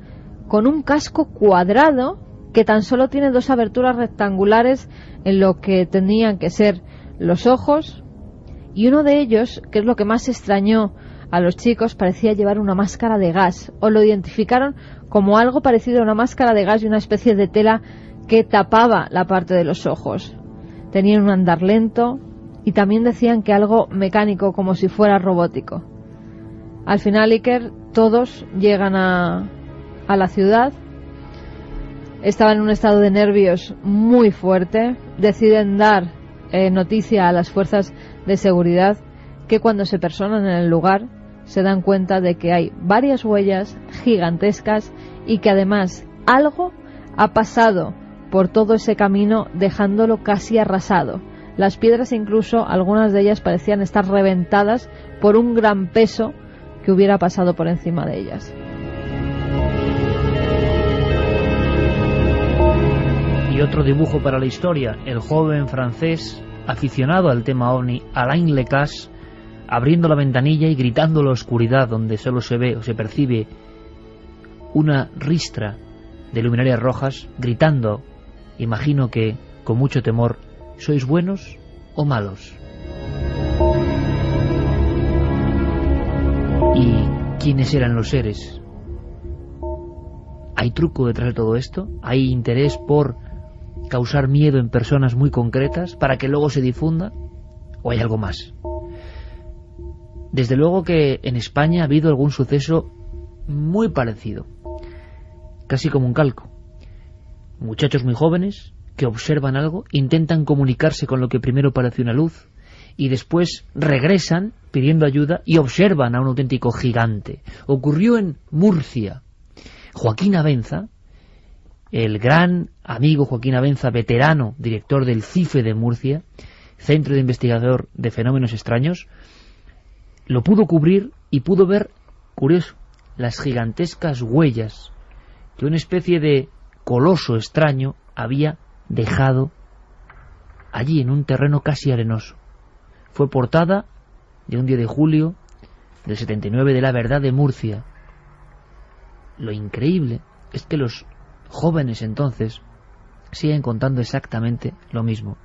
Speaker 9: con un casco cuadrado que tan solo tiene 2 aberturas rectangulares en lo que tenían que ser los ojos, y uno de ellos, que es lo que más extrañó a los chicos, parecía llevar una máscara de gas, o lo identificaron como algo parecido a una máscara de gas y una especie de tela que tapaba la parte de los ojos. Tenían un andar lento y también decían que algo mecánico, como si fuera robótico. Al final, Iker, todos llegan a la ciudad. Estaban en un estado de nervios muy fuerte. Deciden dar noticia a las fuerzas de seguridad, que cuando se personan en el lugar se dan cuenta de que hay varias huellas gigantescas y que además algo ha pasado por todo ese camino dejándolo casi arrasado. Las piedras, incluso algunas de ellas, parecían estar reventadas por un gran peso que hubiera pasado por encima de ellas.
Speaker 1: Y otro dibujo para la historia, el joven francés aficionado al tema ovni, Alain Lecasse, abriendo la ventanilla y gritando en la oscuridad donde solo se ve o se percibe una ristra de luminarias rojas, gritando, imagino que con mucho temor: ¿sois buenos o malos? ¿Y quiénes eran los seres? ¿Hay truco detrás de todo esto? ¿Hay interés por causar miedo en personas muy concretas para que luego se difunda? ¿O hay algo más? Desde luego que en España ha habido algún suceso muy parecido, casi como un calco. Muchachos muy jóvenes que observan algo, intentan comunicarse con lo que primero parece una luz y después regresan pidiendo ayuda y observan a un auténtico gigante. Ocurrió en Murcia. Joaquín Abenza, el gran amigo Joaquín Abenza, veterano director del CIFE de Murcia, Centro de Investigador de Fenómenos Extraños, lo pudo cubrir y pudo ver, curioso, las gigantescas huellas que una especie de coloso extraño había dejado allí en un terreno casi arenoso. Fue portada de un día de julio del 79 de La Verdad de Murcia. Lo increíble es que los jóvenes entonces siguen contando exactamente lo mismo.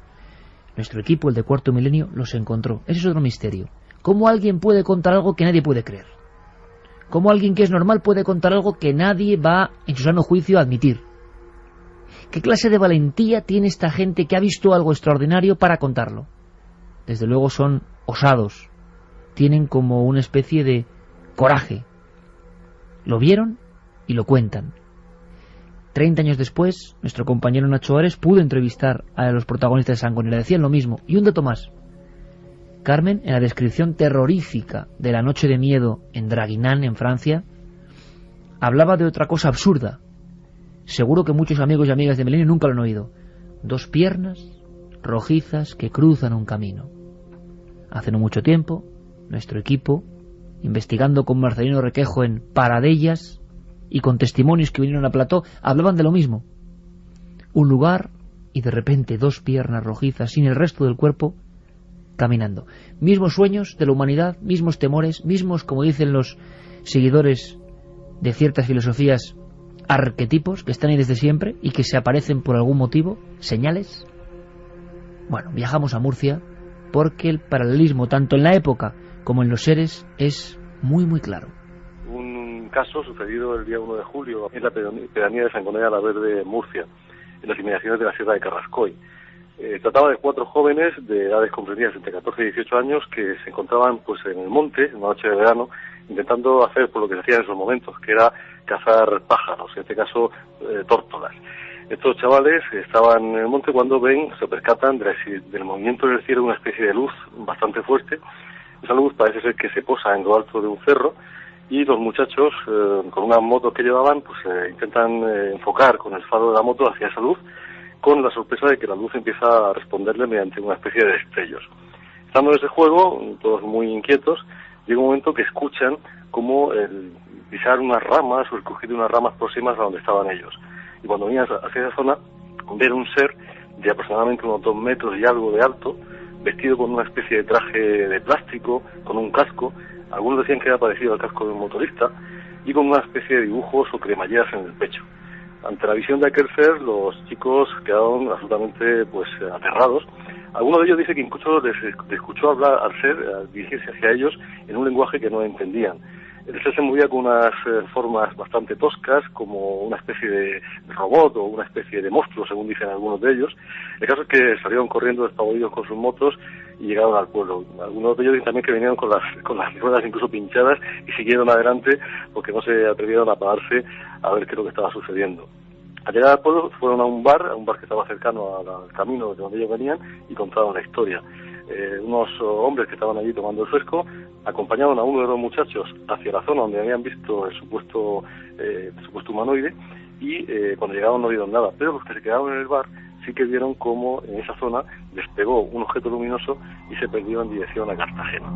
Speaker 1: Nuestro equipo, el de Cuarto Milenio, los encontró. Ese es otro misterio. ¿Cómo alguien puede contar algo que nadie puede creer? ¿Cómo alguien que es normal puede contar algo que nadie va en su sano juicio a admitir? ¿Qué clase de valentía tiene esta gente que ha visto algo extraordinario para contarlo? Desde luego son osados, tienen como una especie de coraje. Lo vieron y lo cuentan. 30 años después, nuestro compañero Nacho Ares pudo entrevistar a los protagonistas de Sangón y le decían lo mismo. Y un dato más. Carmen, en la descripción terrorífica de la noche de miedo en Draguignan, en Francia, hablaba de otra cosa absurda. Seguro que muchos amigos y amigas de Milenio nunca lo han oído. 2 piernas rojizas que cruzan un camino. Hace no mucho tiempo, nuestro equipo, investigando con Marcelino Requejo en Paradellas y con testimonios que vinieron a Plató, hablaban de lo mismo. Un lugar y de repente 2 piernas rojizas sin el resto del cuerpo caminando. Mismos sueños de la humanidad, mismos temores, mismos, como dicen los seguidores de ciertas filosofías, arquetipos que están ahí desde siempre y que se aparecen por algún motivo, señales. Bueno, viajamos a Murcia porque el paralelismo tanto en la época como en los seres es muy muy claro.
Speaker 10: Un caso sucedido el día 1 de julio en la pedanía de Sangonera la Verde, Murcia, en las inmediaciones de la Sierra de Carrascoy. Trataba de 4 jóvenes de edades comprendidas entre 14 y 18 años que se encontraban pues en el monte, en una noche de verano, intentando hacer por lo que se hacía en esos momentos, que era cazar pájaros, en este caso tórtolas. Estos chavales estaban en el monte cuando se percatan del movimiento del cielo de una especie de luz bastante fuerte. Esa luz parece ser que se posa en lo alto de un cerro y los muchachos, con una moto que llevaban, pues intentan enfocar con el faro de la moto hacia esa luz, con la sorpresa de que la luz empieza a responderle mediante una especie de destellos. Estando en ese juego, todos muy inquietos, llega un momento que escuchan como el pisar unas ramas o el crujir de unas ramas próximas a donde estaban ellos. Y cuando venían hacia esa zona, ver un ser de aproximadamente unos 2 metros y algo de alto, vestido con una especie de traje de plástico, con un casco, algunos decían que era parecido al casco de un motorista, y con una especie de dibujos o cremalleras en el pecho. Ante la visión de aquel ser, los chicos quedaron absolutamente aterrados. Alguno de ellos dice que incluso les escuchó hablar al ser, dirigirse hacia ellos en un lenguaje que no entendían. El ser se movía con unas formas bastante toscas, como una especie de robot o una especie de monstruo, según dicen algunos de ellos. El caso es que salieron corriendo despavoridos con sus motos y llegaron al pueblo. Algunos de ellos dicen también que vinieron con las ruedas incluso pinchadas y siguieron adelante porque no se atrevieron a pararse a ver qué es lo que estaba sucediendo. Al llegar al pueblo fueron a un bar que estaba cercano al camino de donde ellos venían y contaron la historia. Unos hombres que estaban allí tomando el fresco acompañaron a uno de los muchachos hacia la zona donde habían visto el supuesto humanoide y cuando llegaron no vieron nada, pero los que se quedaron en el bar sí que vieron cómo en esa zona despegó un objeto luminoso y se perdió en dirección a Cartagena.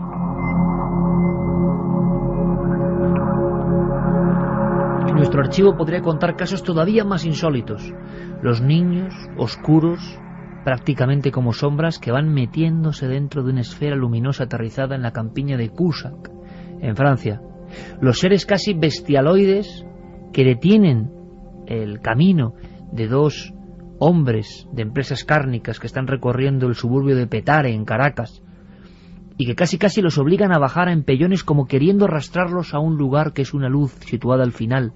Speaker 1: nuestro archivo podría contar casos todavía más insólitos. Los niños, oscuros, prácticamente como sombras, que van metiéndose dentro de una esfera luminosa aterrizada en la campiña de Cusack, en Francia. Los seres casi bestialoides que detienen el camino de dos hombres de empresas cárnicas que están recorriendo el suburbio de Petare, en Caracas, y que casi los obligan a bajar a empellones como queriendo arrastrarlos a un lugar que es una luz situada al final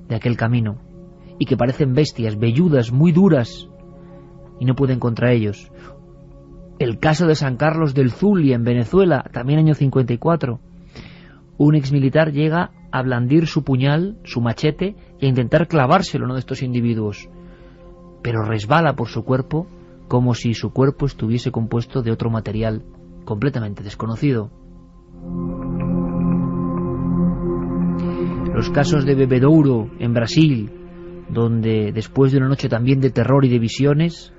Speaker 1: de aquel camino, y que parecen bestias, velludas, muy duras, y no pueden contra ellos. El caso de San Carlos del Zulia, en Venezuela, también año 54. Un exmilitar llega a blandir su puñal, su machete, y a intentar clavárselo a uno de estos individuos, pero resbala por su cuerpo como si su cuerpo estuviese compuesto de otro material completamente desconocido. Los casos de Bebedouro, en Brasil, donde después de una noche también de terror y de visiones,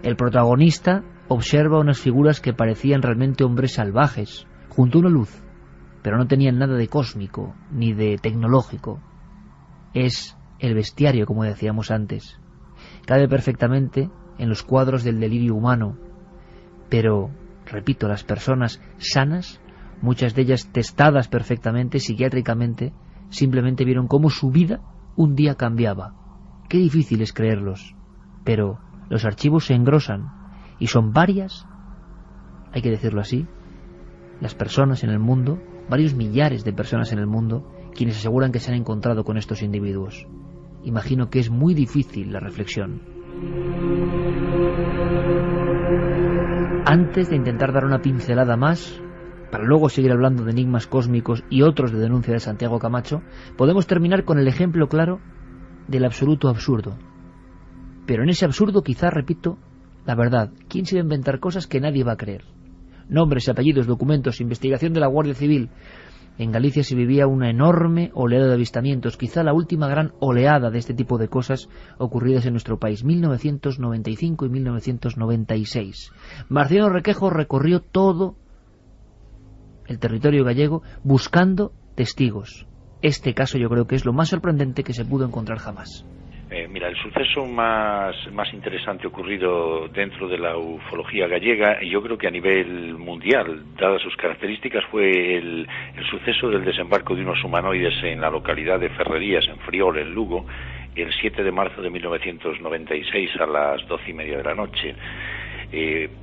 Speaker 1: el protagonista observa unas figuras que parecían realmente hombres salvajes, junto a una luz, pero no tenían nada de cósmico ni de tecnológico. Es el bestiario, como decíamos antes. Cabe perfectamente en los cuadros del delirio humano, pero, repito, las personas sanas, muchas de ellas testadas perfectamente, psiquiátricamente, simplemente vieron cómo su vida un día cambiaba. Qué difícil es creerlos, pero los archivos se engrosan, y son varias, hay que decirlo así, las personas en el mundo, varios millares de personas en el mundo, quienes aseguran que se han encontrado con estos individuos. Imagino que es muy difícil la reflexión. Antes de intentar dar una pincelada más, para luego seguir hablando de enigmas cósmicos y otros de denuncia de Santiago Camacho, podemos terminar con el ejemplo claro del absoluto absurdo. Pero en ese absurdo, quizá, repito, la verdad. ¿Quién se va a inventar cosas que nadie va a creer? Nombres, apellidos, documentos, investigación de la Guardia Civil. En Galicia se vivía una enorme oleada de avistamientos, quizá la última gran oleada de este tipo de cosas ocurridas en nuestro país, 1995 y 1996. Marciano Requejo recorrió todo el territorio gallego buscando testigos. Este caso yo creo que es lo más sorprendente que se pudo encontrar jamás.
Speaker 11: Mira, el suceso más interesante ocurrido dentro de la ufología gallega, y yo creo que a nivel mundial, dadas sus características, fue el suceso del desembarco de unos humanoides en la localidad de Ferrerías, en Friol, en Lugo, el 7 de marzo de 1996 a las 12:30 de la noche.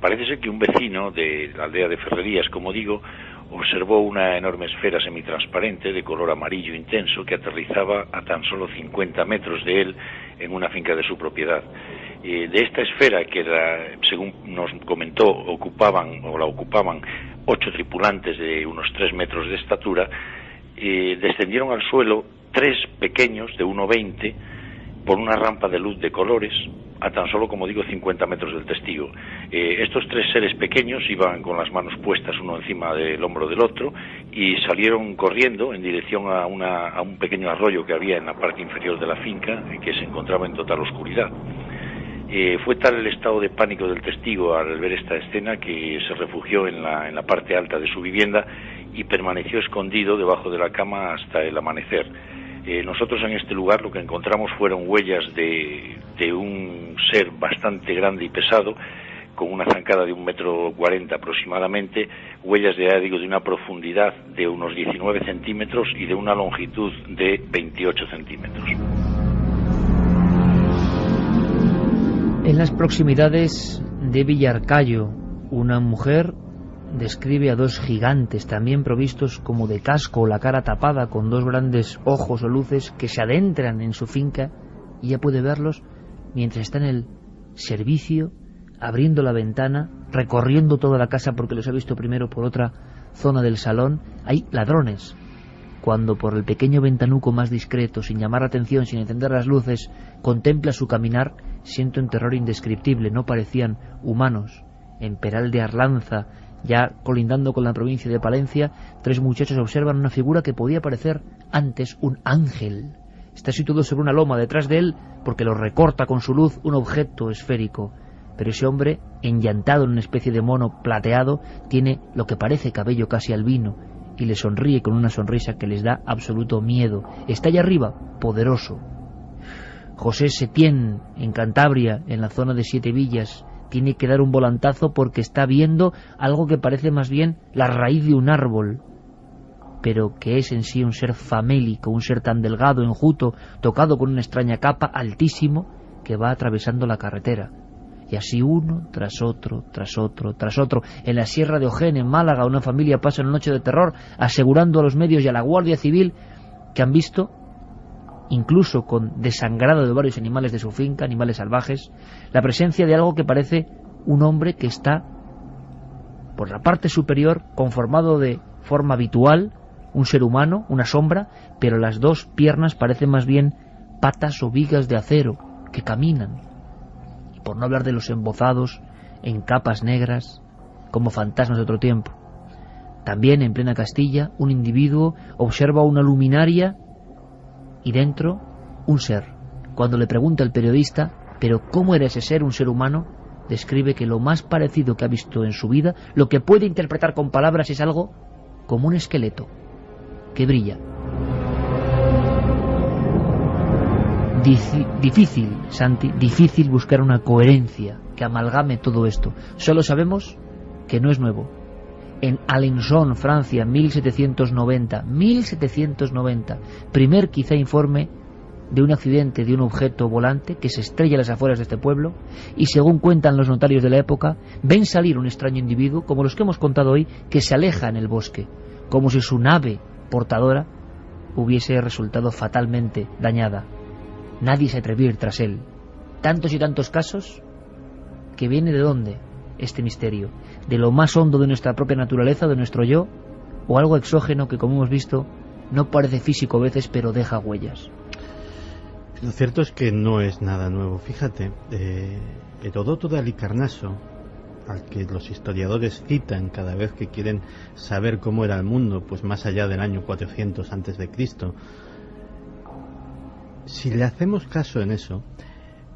Speaker 11: Parece ser que un vecino de la aldea de Ferrerías, como digo, observó una enorme esfera semitransparente de color amarillo intenso que aterrizaba a tan solo 50 metros de él en una finca de su propiedad. De esta esfera, que según nos comentó, ocupaban 8 tripulantes de unos 3 metros de estatura, descendieron al suelo 3 pequeños de 1,20 por una rampa de luz de colores a tan solo, como digo, 50 metros del testigo. Estos 3 seres pequeños iban con las manos puestas uno encima del hombro del otro y salieron corriendo en dirección a un pequeño arroyo que había en la parte inferior de la finca, que se encontraba en total oscuridad. Fue tal el estado de pánico del testigo al ver esta escena que se refugió en la parte alta de su vivienda y permaneció escondido debajo de la cama hasta el amanecer. Nosotros en este lugar lo que encontramos fueron huellas de un ser bastante grande y pesado, con una zancada de 1,40 m aproximadamente, huellas de una profundidad de unos 19 centímetros y de una longitud de 28 centímetros.
Speaker 1: En las proximidades de Villarcayo, una mujer describe a 2 gigantes, también provistos como de casco o la cara tapada, con 2 grandes ojos o luces, que se adentran en su finca, y ella puede verlos mientras está en el servicio, abriendo la ventana, recorriendo toda la casa, porque los ha visto primero por otra zona del salón. Hay ladrones. Cuando por el pequeño ventanuco más discreto, sin llamar la atención, sin encender las luces, contempla su caminar, siente un terror indescriptible. No parecían humanos. En Peral de Arlanza, ya colindando con la provincia de Palencia, 3 muchachos observan una figura que podía parecer antes un ángel. Está situado sobre una loma, detrás de él, porque lo recorta con su luz, un objeto esférico. Pero ese hombre, enllantado en una especie de mono plateado, tiene lo que parece cabello casi albino, y le sonríe con una sonrisa que les da absoluto miedo. Está allá arriba, poderoso. José Setién, en Cantabria, en la zona de Siete Villas, tiene que dar un volantazo porque está viendo algo que parece más bien la raíz de un árbol, pero que es en sí un ser famélico, un ser tan delgado, enjuto, tocado con una extraña capa, altísimo, que va atravesando la carretera. Y así uno tras otro, tras otro, tras otro. En la Sierra de Ojén, en Málaga, una familia pasa una noche de terror asegurando a los medios y a la Guardia Civil que han visto, incluso con desangrado de varios animales de su finca, animales salvajes, la presencia de algo que parece un hombre que está por la parte superior, conformado de forma habitual, un ser humano, una sombra, pero las dos piernas parecen más bien patas o vigas de acero que caminan. Por no hablar de los embozados en capas negras como fantasmas de otro tiempo. También en plena Castilla un individuo observa una luminaria y dentro un ser. Cuando le pregunta el periodista, ¿pero cómo era ese ser, un ser humano?, describe que lo más parecido que ha visto en su vida, lo que puede interpretar con palabras, es algo como un esqueleto que brilla. Difícil, Santi, difícil buscar una coherencia que amalgame todo esto. Solo sabemos que no es nuevo. En Alençon, Francia, 1790, primer quizá informe de un accidente de un objeto volante que se estrella a las afueras de este pueblo, y según cuentan los notarios de la época, ven salir un extraño individuo, como los que hemos contado hoy, que se aleja en el bosque, como si su nave portadora hubiese resultado fatalmente dañada. Nadie se atrevía a ir tras él. Tantos y tantos casos, que viene de dónde este misterio, de lo más hondo de nuestra propia naturaleza, de nuestro yo, o algo exógeno que, como hemos visto, no parece físico a veces, pero deja huellas.
Speaker 3: Lo cierto es que no es nada nuevo. Fíjate, Heródoto de Halicarnaso, al que los historiadores citan cada vez que quieren saber cómo era el mundo, pues más allá del año 400 a.C., si le hacemos caso en eso,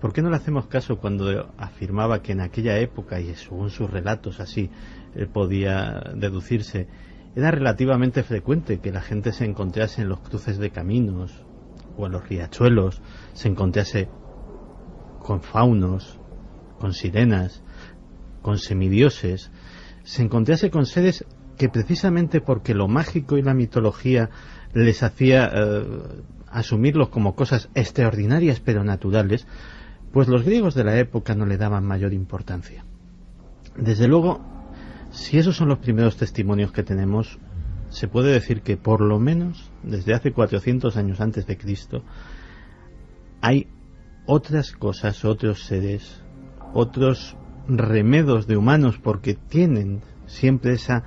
Speaker 3: ¿por qué no le hacemos caso cuando afirmaba que en aquella época, y según sus relatos así podía deducirse, era relativamente frecuente que la gente se encontrase en los cruces de caminos o en los riachuelos, se encontrase con faunos, con sirenas, con semidioses, se encontrase con seres que precisamente porque lo mágico y la mitología les hacía asumirlos como cosas extraordinarias pero naturales, pues los griegos de la época no le daban mayor importancia. Desde luego, si esos son los primeros testimonios que tenemos, se puede decir que por lo menos desde hace 400 años antes de Cristo hay otras cosas, otros seres, otros remedos de humanos, porque tienen siempre esa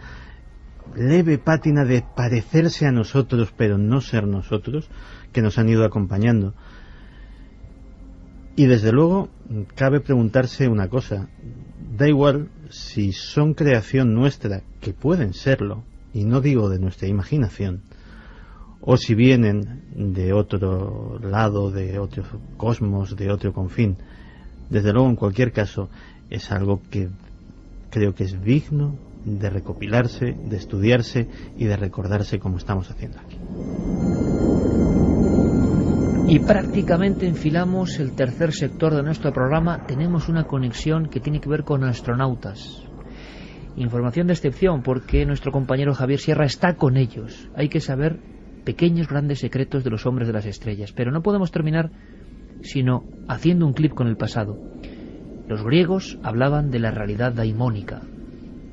Speaker 3: leve pátina de parecerse a nosotros pero no ser nosotros, que nos han ido acompañando. Y desde luego cabe preguntarse una cosa: da igual si son creación nuestra, que pueden serlo, y no digo de nuestra imaginación, o si vienen de otro lado, de otro cosmos, de otro confín. Desde luego, en cualquier caso, es algo que creo que es digno de recopilarse, de estudiarse y de recordarse, como estamos haciendo aquí.
Speaker 1: Y prácticamente enfilamos el tercer sector de nuestro programa. Tenemos una conexión que tiene que ver con astronautas. Información de excepción, porque nuestro compañero Javier Sierra está con ellos. Hay que saber pequeños grandes secretos de los hombres de las estrellas. Pero no podemos terminar sino haciendo un clip con el pasado. Los griegos hablaban de la realidad daimónica.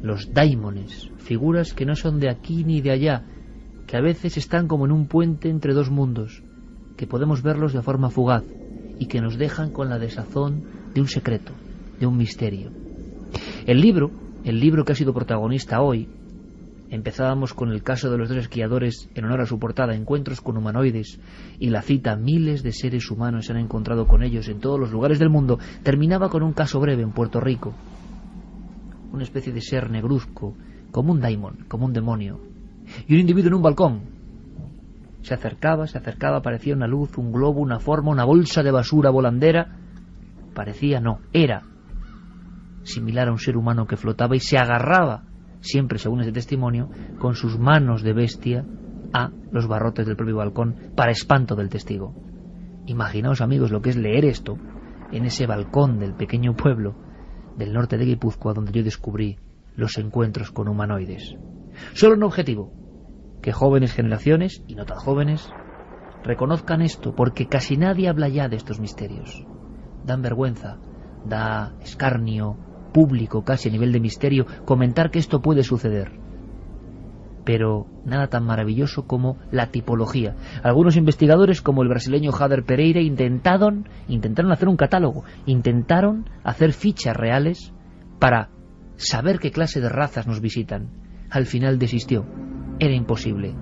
Speaker 1: Los daimones, figuras que no son de aquí ni de allá, que a veces están como en un puente entre dos mundos, que podemos verlos de forma fugaz y que nos dejan con la desazón de un secreto, de un misterio. El libro que ha sido protagonista hoy, empezábamos con el caso de los dos esquiadores en honor a su portada, Encuentros con humanoides, y la cita miles de seres humanos se han encontrado con ellos en todos los lugares del mundo, terminaba con un caso breve en Puerto Rico. Una especie de ser negruzco, como un daimon, como un demonio, y un individuo en un balcón. Se acercaba, parecía una luz, un globo, una forma, una bolsa de basura volandera. Parecía, no, era similar a un ser humano que flotaba y se agarraba siempre según ese testimonio, con sus manos de bestia a los barrotes del propio balcón para espanto del testigo. Imaginaos, amigos, lo que es leer esto en ese balcón del pequeño pueblo del norte de Guipúzcoa donde yo descubrí los encuentros con humanoides. Solo un objetivo: que jóvenes generaciones, y no tan jóvenes, reconozcan esto, porque casi nadie habla ya de estos misterios. Dan vergüenza, da escarnio público, casi a nivel de misterio, comentar que esto puede suceder. Pero nada tan maravilloso como la tipología. Algunos investigadores, como el brasileño Jader Pereira, intentaron hacer un catálogo, intentaron hacer fichas reales para saber qué clase de razas nos visitan. Al final desistió. Era imposible.